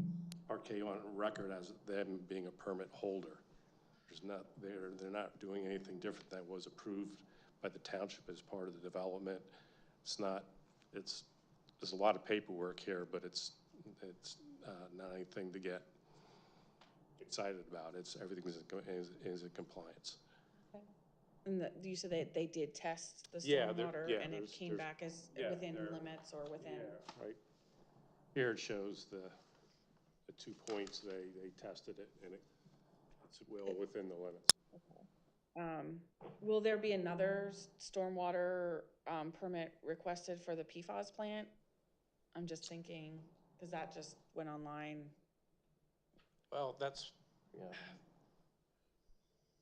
RK on record as them being a permit holder. They're not doing anything different than was approved by the township as part of the development. There's a lot of paperwork here, but it's not anything to get excited about. Everything is in compliance. And you said they did test the Yeah, stormwater and it there's- came back as within limits or within? Yeah, right. Here it shows the 2 points, they tested it, and it's well within the limits. Will there be another stormwater permit requested for the PFAS plant? I'm just thinking, because that just went online. Well, that's,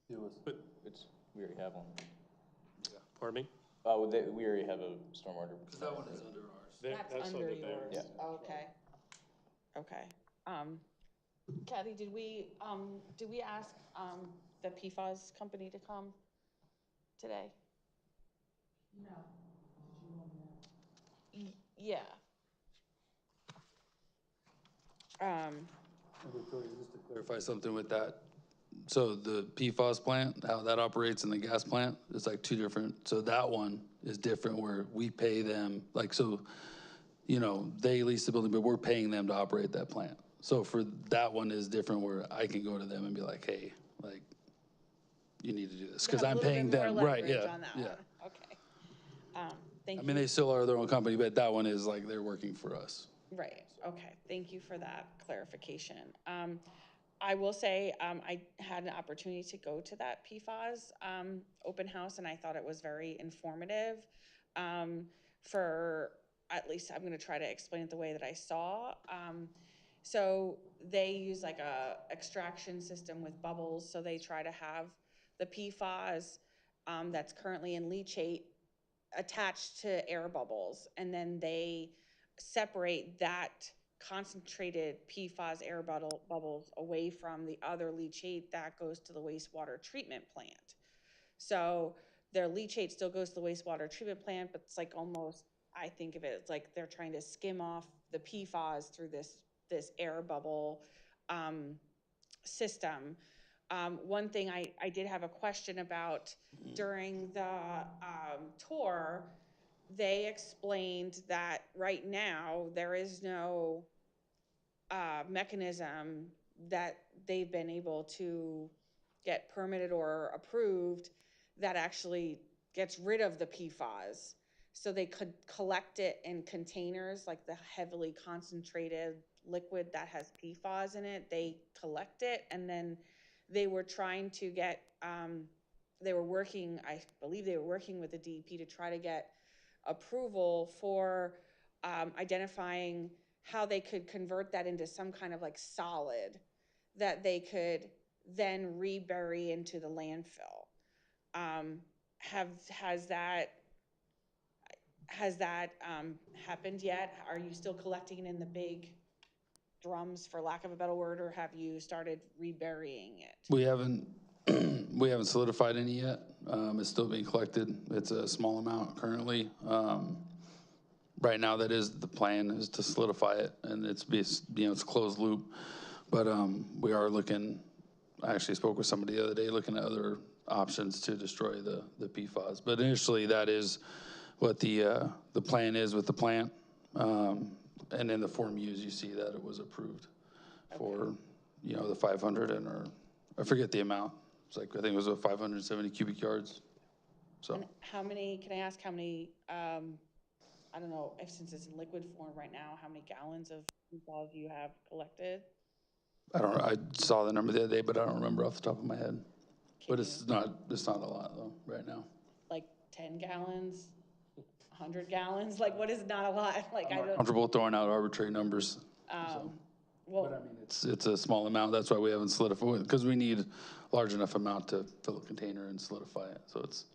Yeah, but, we already have one. pardon me? Oh, we already have a stormwater. Because that one is under ours. That's under theirs. yours. Yeah. Okay. Okay. Kathy, did we ask, the PFAS company to come today? No, did you want me to? Yeah. Just to clarify something with that. So the PFAS plant, how that operates, and the gas plant, it's like two different, so that one is different where we pay them, like, so, you know, they lease the building, but we're paying them to operate that plant. So for that one is different where I can go to them and be like, hey, like, you need to do this, because Have a I'm little paying bit more them, right, leverage yeah, on that yeah. one. Okay. Thank I you. mean, they still are their own company, but that one is like, they're working for us. Right, okay, thank you for that clarification. I will say, I had an opportunity to go to that PFAS, open house, and I thought it was very informative. For, at least I'm gonna try to explain it the way that I saw. So they use like a extraction system with bubbles, so they try to have the PFAS, that's currently in leachate attached to air bubbles, and then they separate that concentrated PFAS air bubbles away from the other leachate that goes to the wastewater treatment plant. So their leachate still goes to the wastewater treatment plant, but it's like almost, I think of it, it's like they're trying to skim off the PFAS through this air bubble system. One thing I did have a question about during the tour, they explained that right now there is no mechanism that they've been able to get permitted or approved that actually gets rid of the PFAS. So they could collect it in containers, like the heavily concentrated liquid that has PFAS in it. They collect it, and then they were trying to get, they were working, I believe they were working with the DEP to try to get approval for identifying how they could convert that into some kind of like solid that they could then rebury into the landfill. Has that happened yet? Are you still collecting it in the big drums, for lack of a better word, or have you started reburying it? We haven't, we haven't solidified any yet. It's still being collected. It's a small amount currently. Right now, that is the plan, is to solidify it, and it's, you know, it's a closed loop. But we are looking, I actually spoke with somebody the other day, looking at other options to destroy the PFAS. But initially, that is what the plan is with the plant. And in the Form U's, you see that it was approved for, you know, the 500 and, or, I forget the amount. It's like, I think it was 570 cubic yards. So. And how many, can I ask how many, I don't know, if since it's in liquid form right now, how many gallons of PFAS you have collected? I saw the number the other day, but I don't remember off the top of my head. But it's not a lot though, right now. Like 10 gallons, 100 gallons? Like, what is not a lot? Like, I don't. Comfortable throwing out arbitrary numbers. Well, But I mean, it's a small amount. That's why we haven't solidified, because we need a large enough amount to fill a container and solidify it. So it's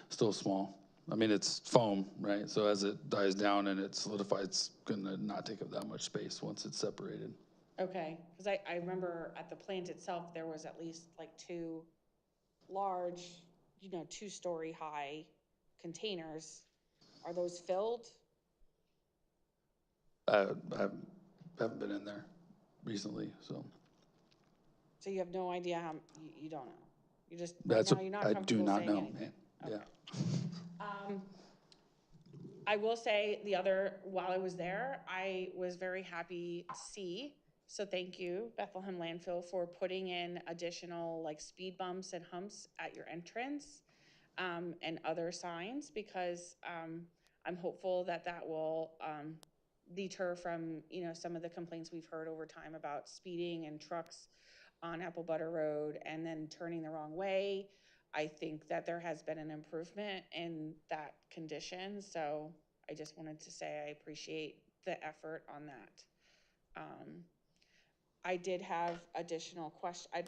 still small. I mean, it's foam, right? So as it dies down and it solidifies, it's gonna not take up that much space once it's separated. okay, because I remember at the plant itself, there was at least like two large, you know, 2-story high containers. Are those filled? I haven't been in there recently, so. So you have no idea how, you don't know? You just, right That's, now, you're not I do comfortable not saying know, anything? man. Yeah. I will say while I was there, I was very happy to see, so thank you, Bethlehem Landfill, for putting in additional like speed bumps and humps at your entrance, and other signs, because, I'm hopeful that that will, deter from, you know, some of the complaints we've heard over time about speeding and trucks on Apple Butter Road and then turning the wrong way. I think that there has been an improvement in that condition, so I just wanted to say I appreciate the effort on that. I did have additional questions. I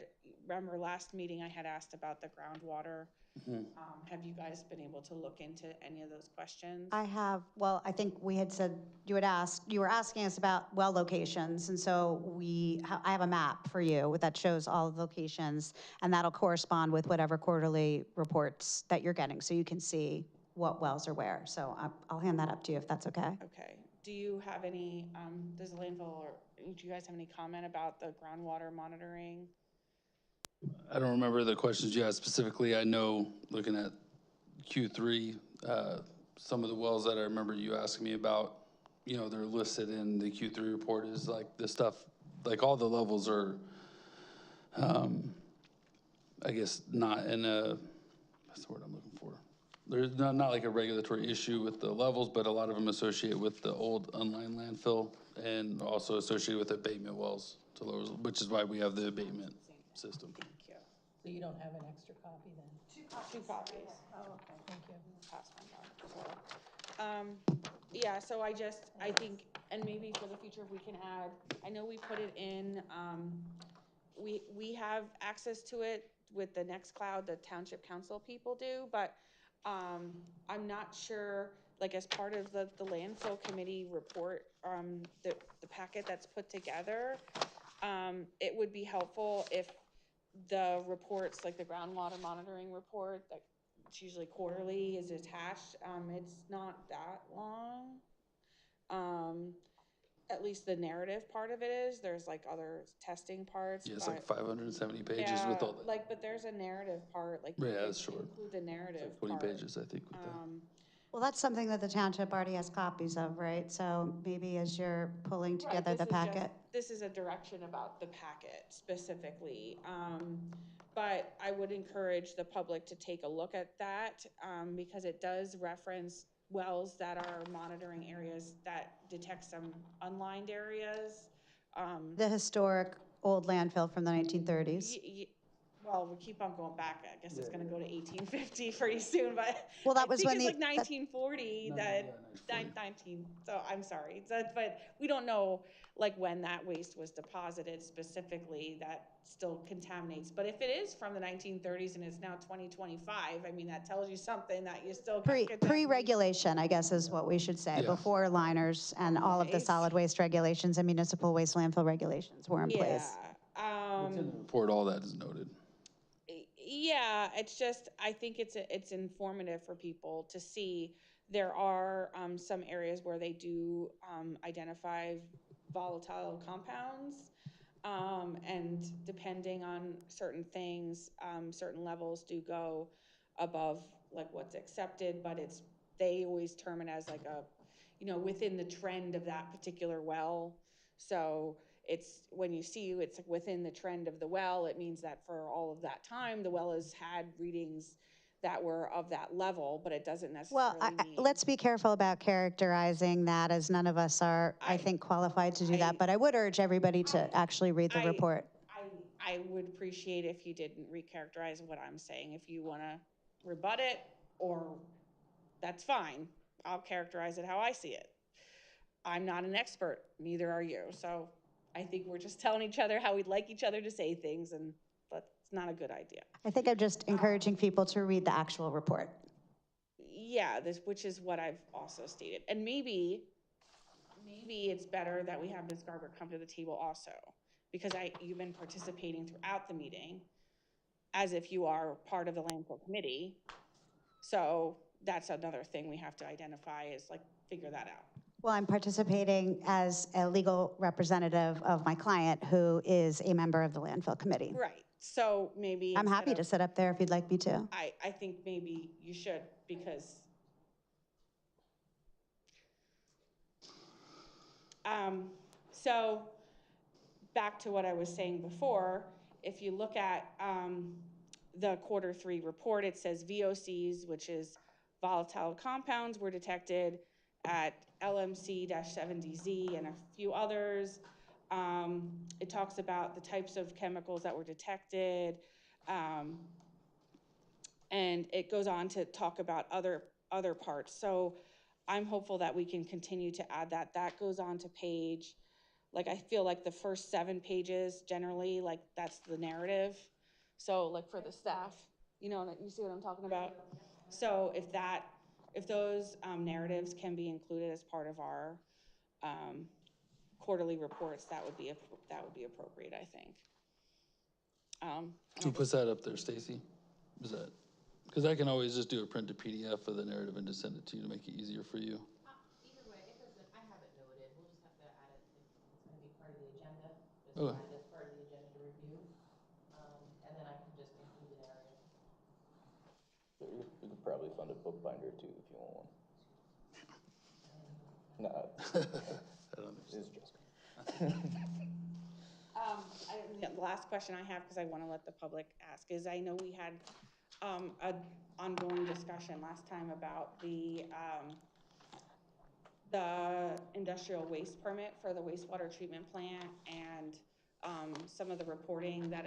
remember last meeting I had asked about the groundwater Have you guys been able to look into any of those questions? I have, well, I think we had said, you were asking us about well locations, and so I have a map for you that shows all the locations, and that'll correspond with whatever quarterly reports that you're getting, so you can see what wells are where. So I'll hand that up to you if that's okay. Okay. Do you have any, does the landfill, or do you guys have any comment about the groundwater monitoring? I don't remember the questions you asked specifically. I know, looking at Q3, some of the wells that I remember you asking me about, you know, they're listed in the Q3 report is like the stuff, like all the levels are, I guess, not in a, what's the word I'm looking for? There's not like a regulatory issue with the levels, but a lot of them associate with the old unlined landfill and also associated with abatement wells to lower, which is why we have the abatement system. Thank you. So you don't have an extra copy then? Two copies. Oh, okay, thank you. Pass mine down. Yeah, so I think, and maybe for the future, if we can add, I know we put it in, we have access to it with the Nextcloud, the township council people do, but I'm not sure, like as part of the landfill committee report, the packet that's put together, it would be helpful if the reports, like the groundwater monitoring report, that it's usually quarterly, is attached. It's not that long. At least the narrative part of it is. There's like other testing parts. Yeah, it's like 570 pages with all that. Like, but there's a narrative part, like. Yeah, that's short. Include the narrative It's like 20 part. pages, I think, with that. Well, that's something that the township already has copies of, right? So maybe as you're pulling together Right, the packet. this is a direction about the packet specifically. But I would encourage the public to take a look at that, because it does reference wells that are monitoring areas that detect some unlined areas. The historic old landfill from the 1930s. Well, we keep on going back. I guess it's gonna go to 1850 pretty soon, but Well, that was I when think it's the- like 1940 19, so I'm sorry. But we don't know like when that waste was deposited specifically that still contaminates. But if it is from the 1930s and it's now 2025, I mean, that tells you something that you still Pre-regulation, I guess is what we should say, Yeah. before liners and all of the solid waste regulations and municipal waste landfill regulations were in place. It's in the report, all that is noted. Yeah, it's just, I think it's informative for people to see. There are some areas where they do identify volatile compounds, and depending on certain things, certain levels do go above like what's accepted, but they always term it as like within the trend of that particular well. So it's, when you see it's within the trend of the well, it means that for all of that time, the well has had readings that were of that level, but it doesn't necessarily mean. Let's be careful about characterizing that, as none of us are, I think, qualified to do that. But I would urge everybody to actually read the report. I would appreciate if you didn't recharacterize what I'm saying. If you want to rebut it, or that's fine. I'll characterize it how I see it. I'm not an expert, neither are you. So I think we're just telling each other how we'd like each other to say things, and that's not a good idea. I think I'm just encouraging people to read the actual report. Yeah, which is what I've also stated. And maybe it's better that we have Ms. Garber come to the table also, because you've been participating throughout the meeting as if you are part of the landfill committee. So that's another thing we have to identify, is like figure that out. Well, I'm participating as a legal representative of my client, who is a member of the landfill committee. Right. So maybe I'm happy to sit up there if you'd like me to. I think maybe you should, because so back to what I was saying before, if you look at the Q3 report, it says VOCs, which is volatile compounds, were detected at LMC-7DZ and a few others. It talks about the types of chemicals that were detected, and it goes on to talk about other parts. So I'm hopeful that we can continue to add that. That goes on to page, like I feel like the first 7 pages generally, like that's the narrative. So like for the staff, You know, you see what I'm talking about? So if those narratives can be included as part of our quarterly reports, that would be appropriate, I think. Who puts that up there, Stacy? Is that, because I can always just do a print to PDF of the narrative and just send it to you to make it easier for you. Either way, it doesn't, I have it noted, we'll just have to add it, it's gonna be part of the agenda, just Okay. add it as part of the agenda to review. And then I can just include the narrative. You could probably fund a bookbinder too if you want one. Nah, it's just. The last question I have, because I want to let the public ask, is I know we had an ongoing discussion last time about the industrial waste permit for the wastewater treatment plant and some of the reporting that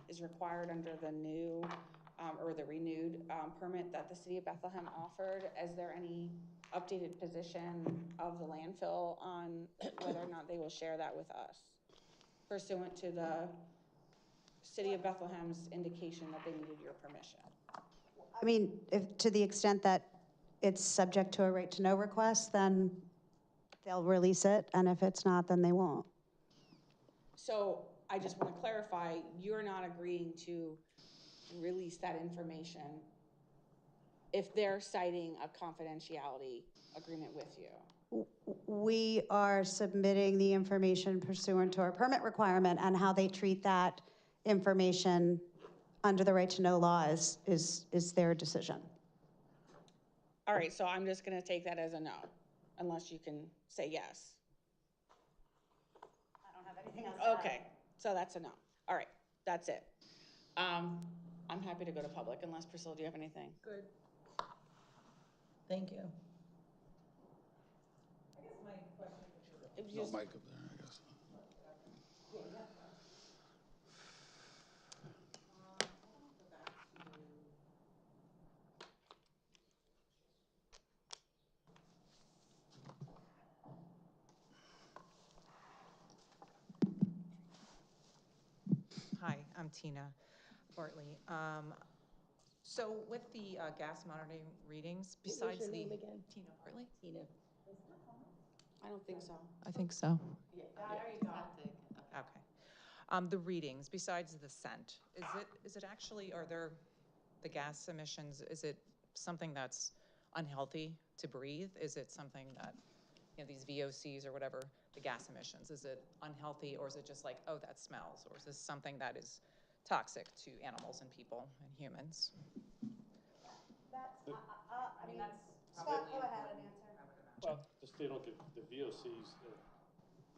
is required under the new or the renewed permit that the city of Bethlehem offered. Is there any updated position of the landfill on whether or not they will share that with us pursuant to the city of Bethlehem's indication that they needed your permission? I mean, if, to the extent that it's subject to a right to know request, then they'll release it, and if it's not, then they won't. So I just want to clarify, you're not agreeing to release that information if they're citing a confidentiality agreement with you? We are submitting the information pursuant to our permit requirement, and how they treat that information under the right to know law is their decision. All right, so I'm just going to take that as a no, unless you can say yes. I don't have anything else to add. Okay, so that's a no. All right, that's it. I'm happy to go to public unless, Priscilla, do you have anything? Good. Thank you. If you No just- mic up there, I guess. Hi, I'm Tina Bartley. So with the gas monitoring readings, besides your the... name again? Tina Bartley? Tina. I don't think so. I think so. Yeah, there you go. Okay. The readings, besides the scent, is it actually, are there, the gas emissions, is it something that's unhealthy to breathe? Is it something that, you know, these VOCs or whatever, the gas emissions, is it unhealthy, or is it just like, oh, that smells? Or is this something that is toxic to animals and people and humans? That's, I mean, Scott, go ahead and answer. Well, just they don't get the VOCs,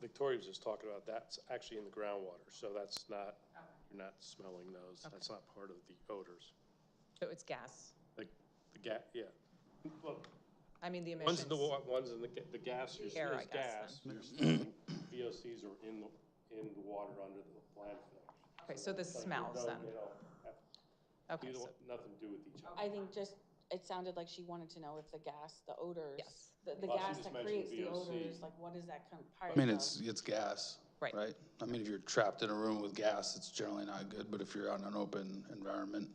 Victoria was just talking about, that's actually in the groundwater, so that's not, you're not smelling those. Okay. That's not part of the odors. So it's gas? The gas, yeah. Well, I mean, the one's emissions. in the, one's in the gas, you're Air, I it's guess, gas, you're smelling, VOCs are in the water under the landfill. Okay, so the it's like smells then. They don't have, Okay, you so, don't, nothing to do with each other. I think just, it sounded like she wanted to know if the gas, the odors, Yes. the Well, she gas just that mentioned creates the VOC. odors, like what is that comprised I mean, of? it's gas, Right. right? I mean, if you're trapped in a room with gas, it's generally not good, but if you're out in an open environment,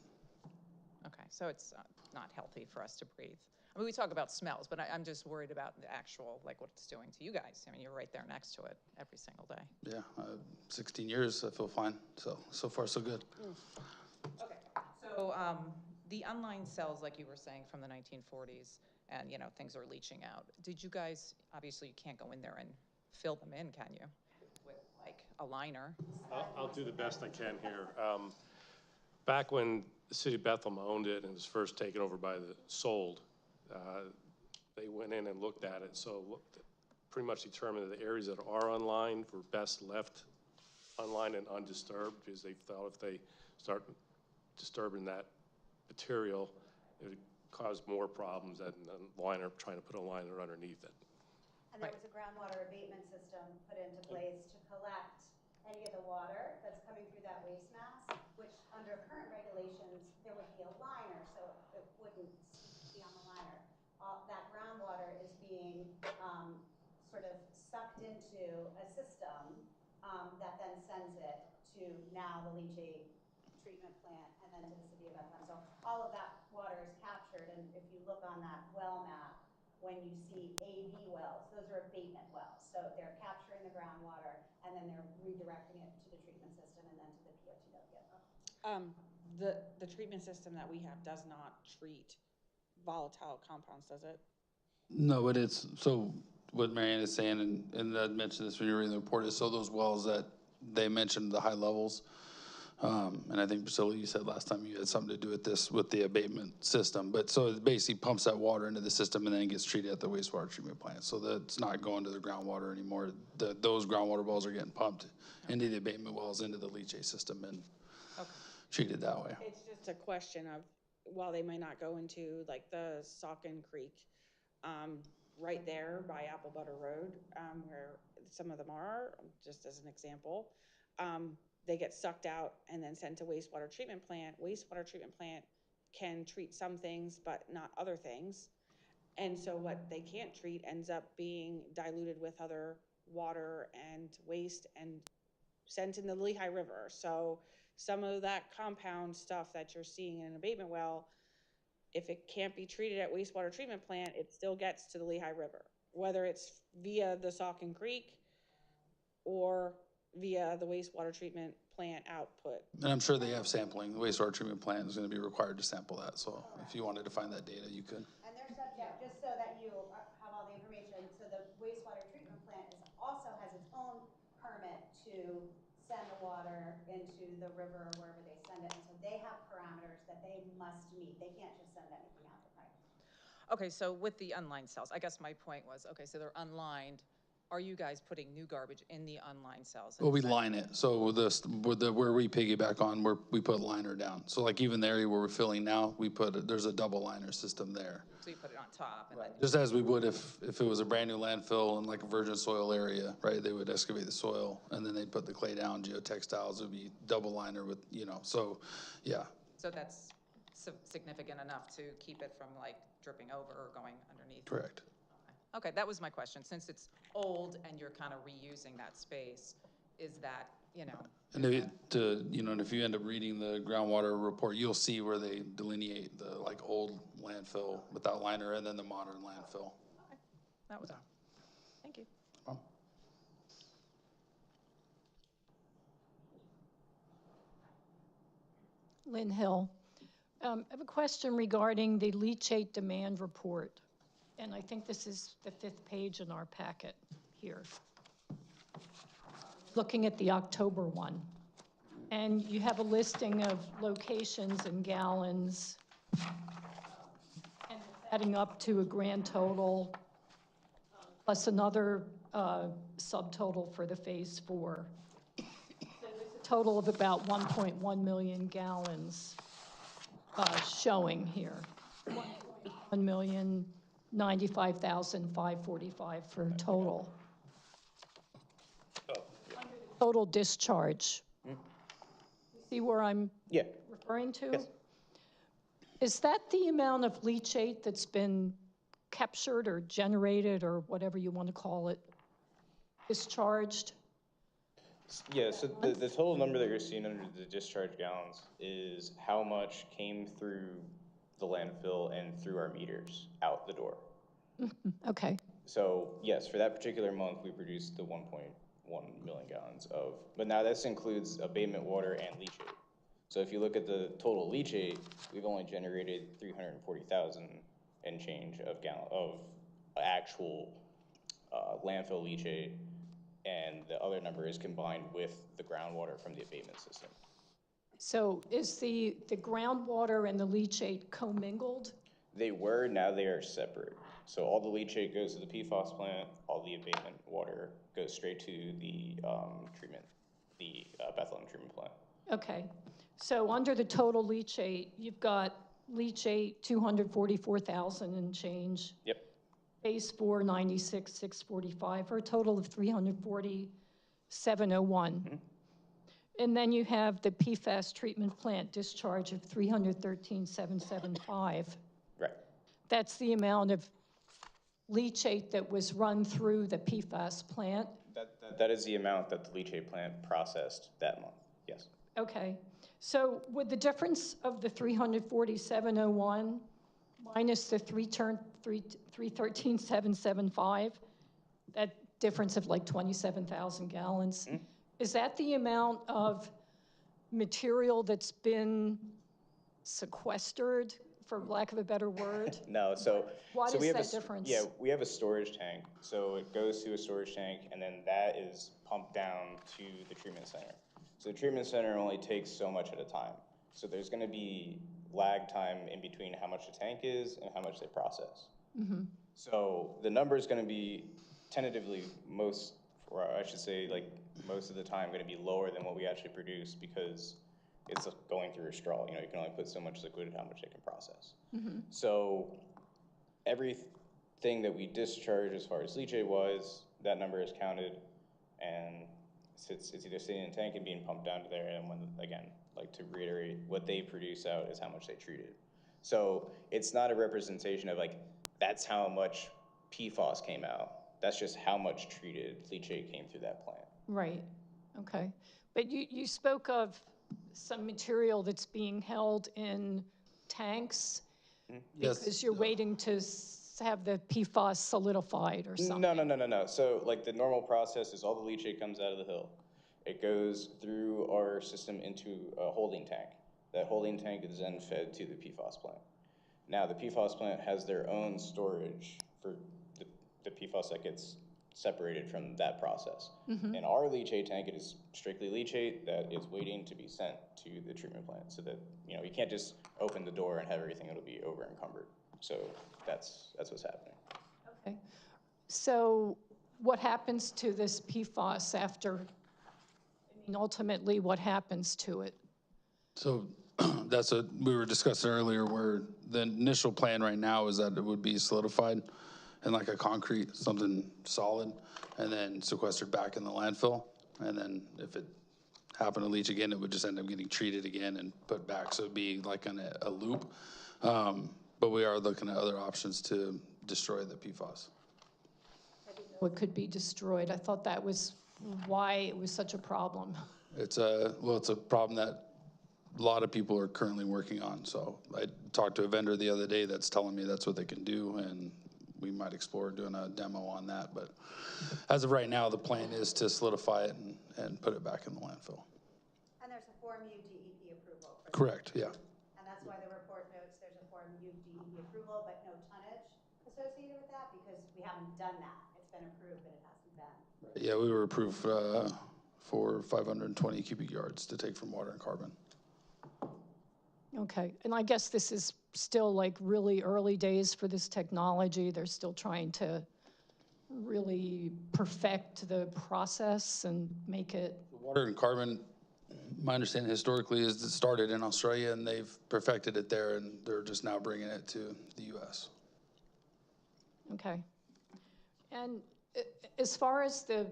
okay, so it's not healthy for us to breathe. I mean, we talk about smells, but I'm just worried about the actual, like what it's doing to you guys. I mean, you're right there next to it every single day. yeah, 16 years, I feel fine. So far, so good. Okay, so the unlined cells, like you were saying, from the 1940s, and, you know, things are leaching out. Did you guys, obviously you can't go in there and fill them in, can you? With like a liner? I'll do the best I can here. Back when the city of Bethlehem owned it and it was first taken over by sold, they went in and looked at it. So pretty much determined that the areas that are unlined were best left unlined and undisturbed, because they thought if they start disturbing that material, it would cause more problems than trying to put a liner underneath it. And there was a groundwater abatement system put into place to collect any of the water that's coming through that waste mass, which under current regulations, there would be a liner, so it wouldn't be on the liner. That groundwater is being sort of sucked into a system that then sends it to now the leachate treatment plant, and and then to the city of Bethlehem. So all of that water is captured, and if you look on that well map, when you see AV wells, those are abatement wells. So they're capturing the groundwater, and then they're redirecting it to the treatment system and then to the POTW. The treatment system that we have does not treat volatile compounds, does it? No, but it's, so what Marianne is saying, and I mentioned this when you were reading the report, is so those wells that they mentioned, the high levels, and I think Priscilla, you said last time you had something to do with this, with the abatement system, but so it basically pumps that water into the system and then gets treated at the wastewater treatment plant, so that it's not going to the groundwater anymore. Those groundwater wells are getting pumped into the abatement wells, into the leachate system, and treated that way. It's just a question of, while they may not go into like the Saucon Creek, right there by Apple Butter Road, where some of them are, just as an example, they get sucked out and then sent to wastewater treatment plant. Wastewater treatment plant can treat some things, but not other things. And so what they can't treat ends up being diluted with other water and waste and sent in the Lehigh River. So some of that compound stuff that you're seeing in an abatement well, if it can't be treated at wastewater treatment plant, it still gets to the Lehigh River, whether it's via the Saucon Creek or via the wastewater treatment plant output. And I'm sure they have sampling. The wastewater treatment plant is gonna be required to sample that, so if you wanted to find that data, you could. And they're subject, just so that you have all the information, so the wastewater treatment plant also has its own permit to send the water into the river or wherever they send it. And so they have parameters that they must meet. They can't just send anything out the pipe. Okay, so with the unlined cells, I guess my point was, okay, so they're unlined. Are you guys putting new garbage in the unlined cells? Well, we line it, so where we piggyback on, we put liner down. So like even the area where we're filling now, there's a double liner system there. So you put it on top and then. Just as we would if it was a brand new landfill in like a virgin soil area, right? They would excavate the soil and then they'd put the clay down, geotextiles, it would be double liner with, so, yeah. So that's significant enough to keep it from like dripping over or going underneath? Correct. Okay, that was my question. Since it's old and you're kind of reusing that space, is that, And if you end up reading the groundwater report, you'll see where they delineate the like old landfill without liner and then the modern landfill. Okay, that was all. Thank you. Lynn Hill. I have a question regarding the leachate demand report. And I think this is the 5th page in our packet here. Looking at the October one. And you have a listing of locations and gallons, and adding up to a grand total, plus another subtotal for the phase 4. So there's a total of about 1.1 million gallons showing here. 1,095,545 for a total. Total discharge. See where I'm referring to? Yes. Is that the amount of leachate that's been captured or generated or whatever you want to call it, discharged? Yeah, so the total number that you're seeing under the discharge gallons is how much came through the landfill and through our meters out the door. Okay. So yes, for that particular month, we produced the 1.1 million gallons of, but now this includes abatement water and leachate. So if you look at the total leachate, we've only generated 340,000 and change of actual landfill leachate, and the other number is combined with the groundwater from the abatement system. So is the groundwater and the leachate commingled? They were, now they are separate. So all the leachate goes to the PFAS plant, all the abatement water goes straight to the Bethlehem treatment plant. Okay. So under the total leachate, you've got leachate 244,000 and change. Yep. Phase 4, 96,645, for a total of 340,701. Mm-hmm. And then you have the PFAS treatment plant discharge of 313,775. Right. That's the amount of leachate that was run through the PFAS plant. That is the amount that the leachate plant processed that month, yes. Okay, so with the difference of the 347.01 minus the 313.775, that difference of like 27,000 gallons, is that the amount of material that's been sequestered, for lack of a better word? No, so. What so we is have a that difference? Yeah, we have a storage tank. So it goes to a storage tank and then that is pumped down to the treatment center. So the treatment center only takes so much at a time. So there's gonna be lag time in between how much the tank is and how much they process. So the number is gonna be tentatively most of the time gonna be lower than what we actually produce because it's going through a straw. You know, you can only put so much liquid and how much they can process. So everything that we discharge as far as leachate was, that number is counted and it's either sitting in a tank and being pumped down to there, and when, again, like to reiterate, what they produce out is how much they treated. So it's not a representation of like, that's how much PFAS came out. That's just how much treated leachate came through that plant. Right, okay. But you spoke of some material that's being held in tanks Yes. because you're waiting to have the PFAS solidified or something. No. So like the normal process is all the leachate comes out of the hill. It goes through our system into a holding tank. That holding tank is then fed to the PFAS plant. Now the PFAS plant has their own storage for the PFAS that gets separated from that process. In our leachate tank, it is strictly leachate that is waiting to be sent to the treatment plant so that, you know, you can't just open the door and have everything, it'll be over encumbered. So that's what's happening. Okay. So what happens to this PFAS after, I mean, ultimately, what happens to it? So we were discussing earlier where the initial plan right now is that it would be solidified in like a concrete, something solid, and then sequestered back in the landfill. And then if it happened to leach again, it would just end up getting treated again and put back. So it'd be like on a loop. But we are looking at other options to destroy the PFAS. What could be destroyed? I thought that was why it was such a problem. It's a problem that a lot of people are currently working on. So I talked to a vendor the other day that's telling me that's what they can do, and we might explore doing a demo on that. But as of right now, the plan is to solidify it and put it back in the landfill. And there's a Form U DEP approval. For Correct, yeah. And that's why the report notes there's a Form U DEP approval, but no tonnage associated with that because we haven't done that. It's been approved, but it hasn't been. Yeah, we were approved for 520 cubic yards to take from water and carbon. Okay, and I guess this is still like really early days for this technology. They're still trying to really perfect the process and make it. Water and carbon, my understanding historically is it started in Australia and they've perfected it there and they're just now bringing it to the US. Okay. And as far as the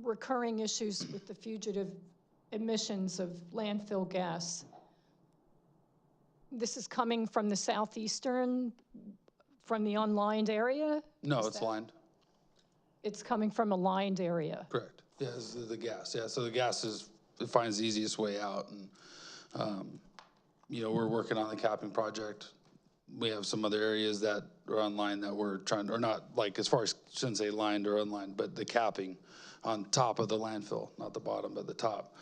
recurring issues with the fugitive emissions of landfill gas, this is coming from the southeastern, from the unlined area? No, it's lined. It's coming from a lined area? Correct. Yeah, this is the gas. Yeah, so the gas it finds the easiest way out. And, you know, we're working on the capping project. We have some other areas that are online that we're trying, or not, like, as far as, shouldn't say lined or unlined, but the capping on top of the landfill, not the bottom, but the top.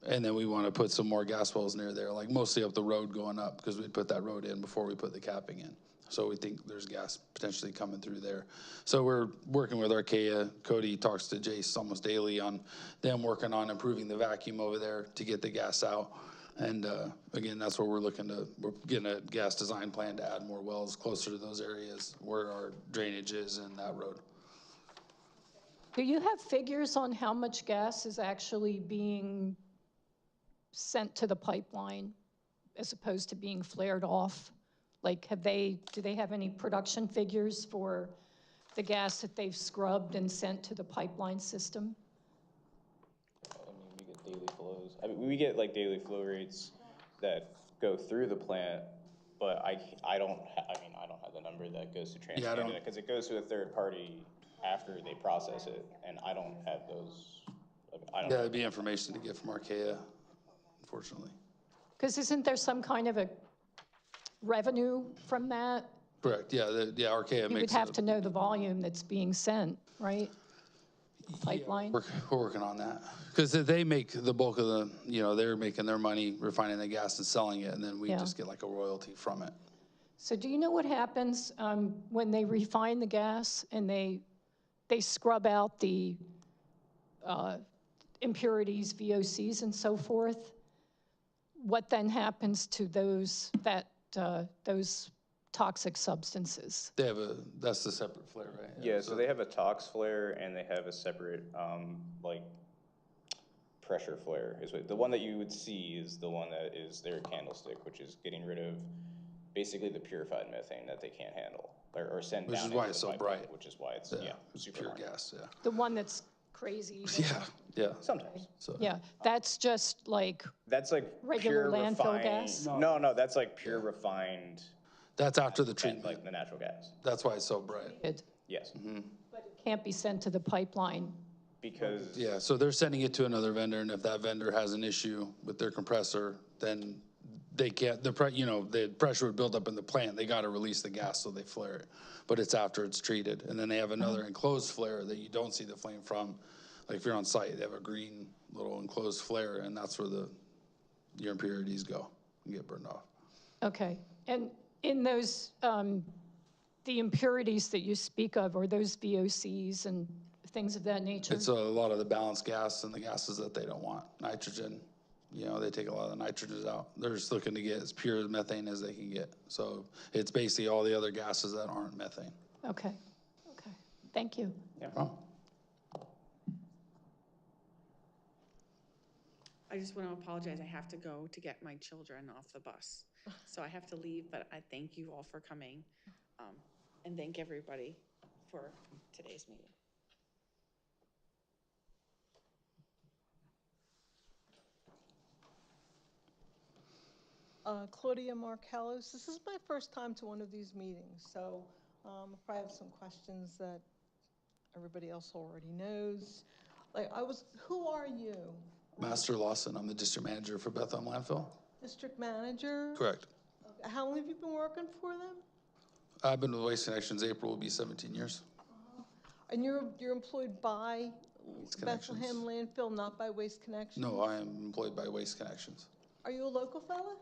And then we want to put some more gas wells near there, like mostly up the road going up, because we'd put that road in before we put the capping in. So we think there's gas potentially coming through there. So we're working with Archaea. Cody talks to Jace almost daily on them working on improving the vacuum over there to get the gas out. And again, that's what we're getting a gas design plan to add more wells closer to those areas where our drainage is in that road. Do you have figures on how much gas is actually being sent to the pipeline as opposed to being flared off? Like, do they have any production figures for the gas that they've scrubbed and sent to the pipeline system? I mean, we get daily flows. I mean, we get like daily flow rates that go through the plant, but I don't have the number that goes to TransCanada because it goes to a third party after they process it, and I don't have those. I don't Yeah, know. it'd be information to get from Archaea, unfortunately. Because isn't there some kind of a revenue from that? Correct, yeah, Archaea You would makes. have to know the volume that's being sent, right? Pipeline? We're working on that, because they make the bulk of the, they're making their money refining the gas and selling it, and then we Yeah. just get like a royalty from it. So do you know what happens when they refine the gas and they scrub out the impurities, VOCs and so forth? What then happens to those toxic substances? That's the separate flare, right? Yeah, so they have a tox flare and they have a separate, like, pressure flare. The one that you would see is the one that is their candlestick, which is getting rid of basically the purified methane that they can't handle, or send down. Which is why into it's the so pipeline, bright. Which is why it's, It's super pure bright. gas, yeah. The one that's crazy? Yeah. Sometimes. So, Yeah, that's just like, That's like Regular pure landfill refined. gas? No, that's like pure refined, that's after the and treatment. like the natural gas. That's why it's so bright. it Yes, can't be sent to the pipeline. because. Yeah, so they're sending it to another vendor, and if that vendor has an issue with their compressor, then they can't, the pressure would build up in the plant, they gotta release the gas, so they flare it. But it's after it's treated, and then they have another enclosed flare that you don't see the flame from. Like if you're on site, they have a green little enclosed flare, and that's where your impurities go and get burned off. Okay, and in those, the impurities that you speak of, are those VOCs and things of that nature? It's a lot of the balanced gas and the gases that they don't want. Nitrogen, they take a lot of the nitrogens out. They're just looking to get as pure methane as they can get. So it's basically all the other gases that aren't methane. Okay, thank you. Yeah. Oh, I just want to apologize. I have to go to get my children off the bus. So I have to leave, but I thank you all for coming. And thank everybody for today's meeting. Claudia Markellos. This is my first time to one of these meetings, so I probably have some questions that everybody else already knows. Who are you? Master Lawson, I'm the district manager for Bethlehem Landfill. District manager? Correct. Okay. How long have you been working for them? I've been with Waste Connections, April will be 17 years. And you're employed by Connections. Bethlehem Landfill, not by Waste Connections? No, I am employed by Waste Connections. Are you a local fella?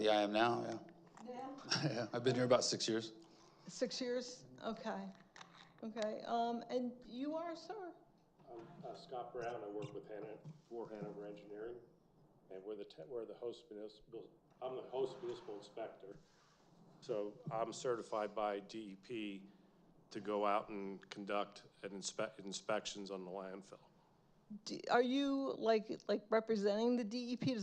Yeah, I am now, yeah. Yeah. Yeah, I've been here about 6 years. 6 years? Okay. And you are, sir? I'm Scott Brown. I work for Hanover Engineering, and we're the host municipal. I'm the host municipal inspector. So I'm certified by DEP to go out and conduct inspections on the landfill. Are you like representing the DEP?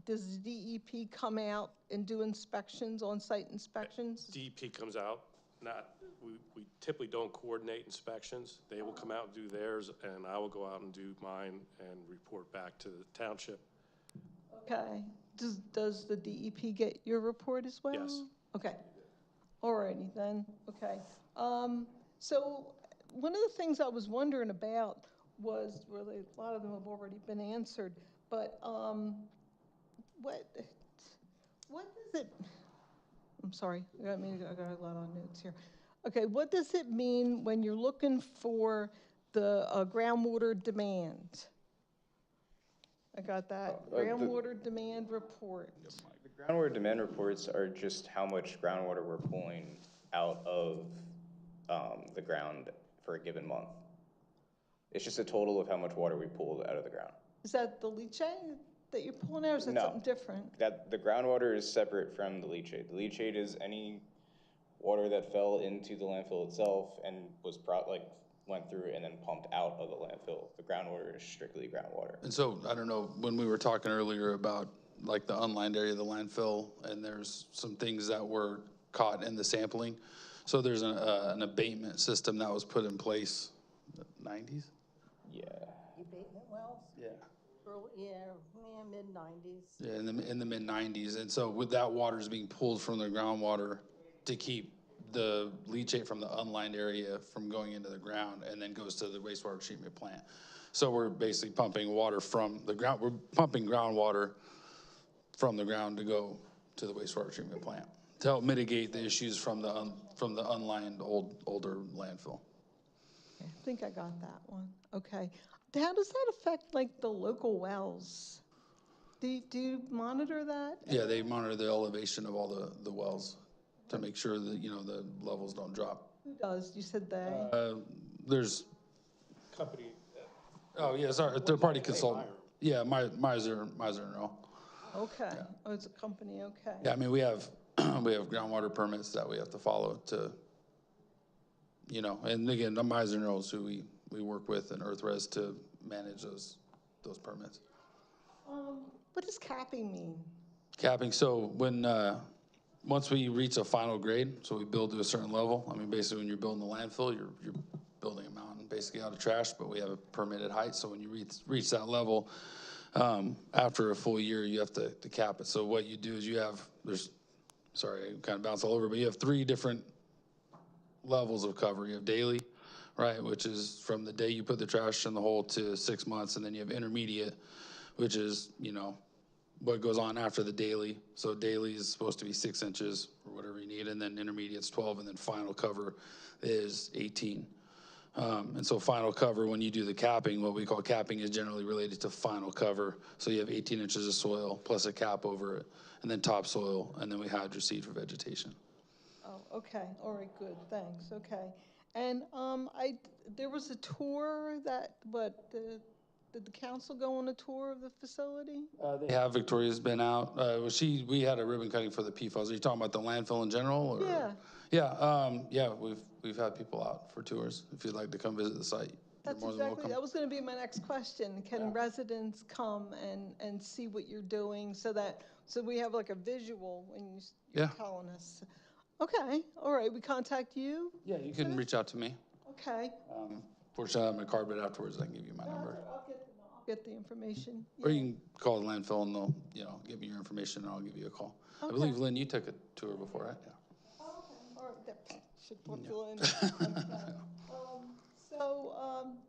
Does the DEP come out and do inspections, on-site inspections? DEP comes out. We typically don't coordinate inspections. They will come out and do theirs, and I will go out and do mine and report back to the township. Okay. Does the DEP get your report as well? Yes. Okay. Alrighty then. Okay. So one of the things I was wondering about was, really, a lot of them have already been answered, but what does it? I'm sorry. I got a lot of notes here. Okay. What does it mean when you're looking for the groundwater demand? I got that. Groundwater demand report. The groundwater demand reports are just how much groundwater we're pulling out of the ground for a given month. It's just a total of how much water we pulled out of the ground. Is that the leachate that you're pulling out, or is that No. something different? That the groundwater is separate from the leachate. The leachate is any water that fell into the landfill itself and was went through and then pumped out of the landfill. The groundwater is strictly groundwater. And so, I don't know, when we were talking earlier about like the unlined area of the landfill, and there's some things that were caught in the sampling. So there's an abatement system that was put in place in the 90s? Yeah. Abatement wells? Yeah. Mid-90s. Yeah, in the mid-90s. And so with that water is being pulled from the groundwater to keep the leachate from the unlined area from going into the ground and then goes to the wastewater treatment plant. So we're basically pumping water from the ground, we're pumping groundwater from the ground to go to the wastewater treatment plant to help mitigate the issues from the unlined older landfill. I think I got that one. Okay. How does that affect like the local wells? Do you monitor that? Yeah, they monitor the elevation of all the wells to make sure that, you know, the levels don't drop. Who does? You said they? There's, Company, oh, yeah, sorry, third-party consultant. Yeah, Miser and all. Okay. Oh, it's a company, okay. Yeah, I mean, we have groundwater permits that we have to follow to, you know, and again, the Miser knows who we work with and EarthRes to manage those permits. What does capping mean? Capping, so when, once we reach a final grade, so we build to a certain level, I mean, basically when you're building the landfill, you're building a mountain basically out of trash, but we have a permitted height, so when you reach that level, after a full year, you have to cap it. So what you do is sorry, I kind of bounce all over, but you have 3 different levels of cover. You have daily, right, which is from the day you put the trash in the hole to 6 months, and then you have intermediate, which is, you know, what goes on after the daily. So daily is supposed to be 6 inches or whatever you need, and then intermediate's 12, and then final cover is 18. And so final cover, when you do the capping, what we call capping is generally related to final cover. So you have 18 inches of soil plus a cap over it, and then topsoil, and then we hydroseed for vegetation. Oh, okay. All right, good. Thanks. Okay. And there was a tour did the council go on a tour of the facility? They have. Victoria's been out. We had a ribbon cutting for the PFAS. Are you talking about the landfill in general? Or? Yeah. Yeah, we've had people out for tours. If you'd like to come visit the site, That's you're more than exactly, welcome. that was going to be my next question. Can residents come and see what you're doing so we have like a visual when you're telling us? Okay, all right, we contact you? Yeah, you can reach out to me. Okay. Fortunately, I'm a card, but afterwards I can give you my number. I'll get the information. Or Yeah. you can call the landfill and they'll, you know, give me your information and I'll give you a call. Okay. I believe, Lynn, you took a tour before, right? Yeah. Oh, okay, all right, that should put you in.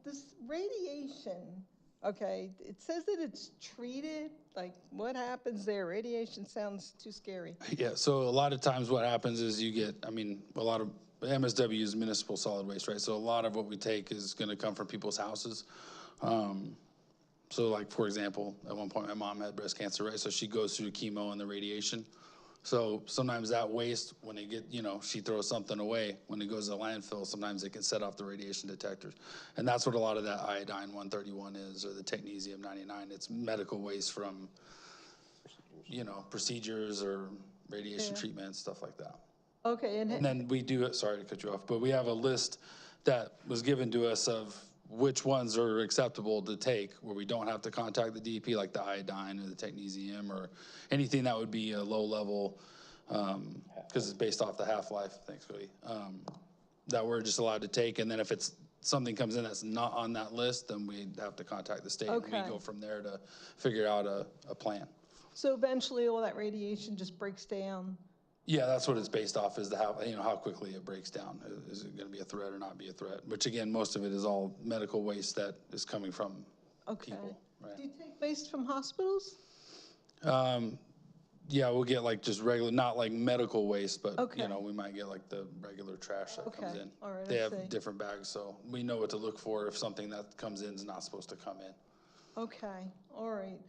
This radiation, okay, it says that it's treated, like what happens there? Radiation sounds too scary. Yeah, so a lot of times what happens is you get, I mean, a lot of MSW is municipal solid waste, right? So a lot of what we take is gonna come from people's houses. So like, for example, at one point my mom had breast cancer, right? So she goes through chemo and the radiation. So sometimes that waste, when they get, you know, she throws something away, when it goes to the landfill, sometimes it can set off the radiation detectors. And that's what a lot of that iodine 131 is, or the technetium 99. It's medical waste from, you know, procedures or radiation treatment, stuff like that. Okay, And then we do, sorry to cut you off, but we have a list that was given to us of which ones are acceptable to take, where we don't have to contact the DEP, like the iodine or the technetium or anything that would be a low level, because it's based off the half-life, thanks, Cody, that we're just allowed to take. And then if it's something comes in that's not on that list, then we have to contact the state. Okay. And we go from there to figure out a plan. So eventually all that radiation just breaks down? Yeah, that's what it's based off, is how quickly it breaks down. Is it gonna be a threat or not be a threat? Which again, most of it is all medical waste that is coming from people, right? Do you take waste from hospitals? Yeah, we'll get like just regular, not like medical waste, but Okay. you know, we might get like the regular trash that comes Okay. in. All right, They I have see. different bags, so we know what to look for if something that comes in is not supposed to come in. Okay, all right.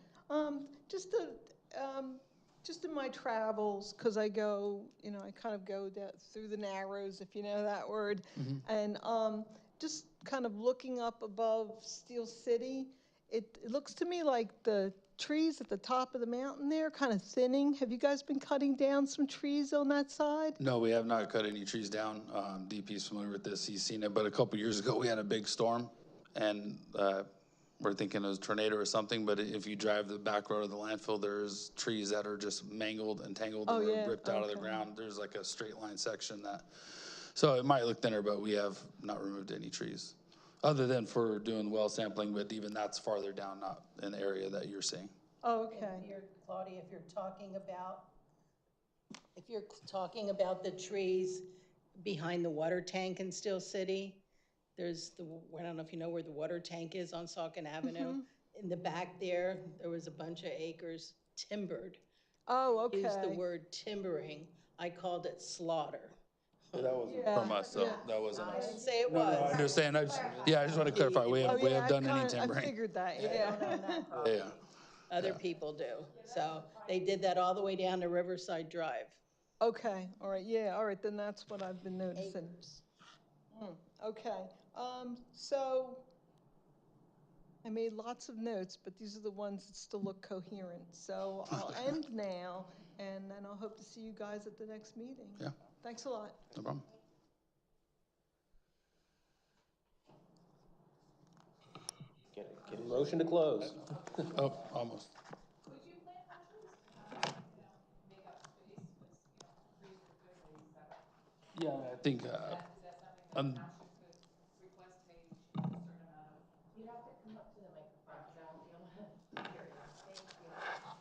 Just in my travels, because I go, you know, I kind of go through the Narrows, if you know that word, and just kind of looking up above Steel City, it looks to me like the trees at the top of the mountain there kind of thinning. Have you guys been cutting down some trees on that side? No, we have not cut any trees down. DP's familiar with this, he's seen it, but a couple years ago, we had a big storm, and we're thinking it was a tornado or something, but if you drive the back road of the landfill, there's trees that are just mangled and tangled and were ripped out of the ground. There's like a straight line section so it might look thinner, but we have not removed any trees. Other than for doing well sampling, but even that's farther down, not in the area that you're seeing. Oh, okay. Claudia, if you're talking about the trees behind the water tank in Steel City. There's I don't know if you know where the water tank is on Saucon Avenue. In the back there, there was a bunch of acres timbered. Oh, okay. Used the word timbering. I called it slaughter. That was From us, so that wasn't I us. didn't say it No, was. I understand, I just want to clarify, we Oh, have yeah, done any I timbering. figured that, I yeah. don't own that property. Yeah. Other people do. So they did that all the way down to Riverside Drive. Okay, all right, yeah, all right, then that's what I've been noticing. Acres. Okay, so I made lots of notes, but these are the ones that still look coherent. So I'll end now, and then I'll hope to see you guys at the next meeting. Yeah. Thanks a lot. No problem. Get a motion to close. Oh, almost. Would you plant more trees? Make up space, because, trees are good when you set up. Yeah, I think, Is that something that the township could request, hey, you should use a certain amount of? You have to come up to the microphone, because I won't be able to hear you. Thank you.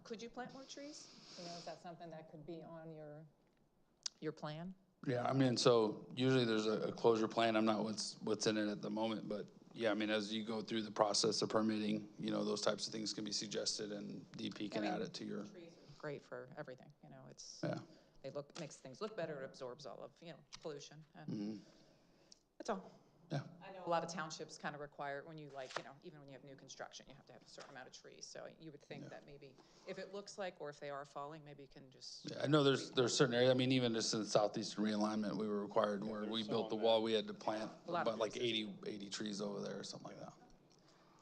Could you plant more trees? You know, is that something that could be on your plan? yeah, I mean, so usually there's a closure plan, I'm not what's in it at the moment, but yeah, I mean, as you go through the process of permitting, those types of things can be suggested and DP can add it to your. Trees are great for everything, it's, Yeah. they makes things look better, it absorbs all of, pollution. And that's all. Yeah. I know a lot of townships kind of require, when you even when you have new construction, you have to have a certain amount of trees. So you would think that maybe if it looks like, or if they are falling, maybe you can just. Yeah, I know there's certain areas, I mean, even just in the southeastern realignment, we were required, where we built the wall, we had to plant about like 80 trees over there or something like that.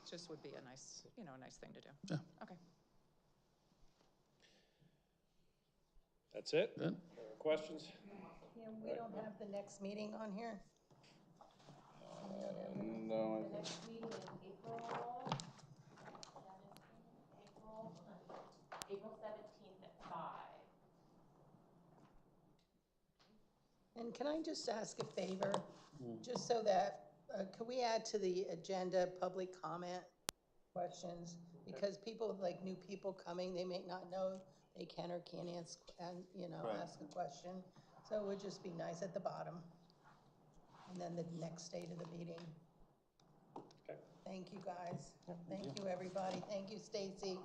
Just would be a nice, a nice thing to do. Yeah. Okay. That's it? Good. Questions? Yeah, we don't have the next meeting on here. No, The next meeting is April 17th at 5. And can I just ask a favor? Just so that, could we add to the agenda public comment questions? Because people, like new people coming, they may not know they can or can't answer, and, ask a question. So it would just be nice at the bottom. And then the next date of the meeting. Okay. Thank you, guys. Thank you, everybody. Thank you, Stacy.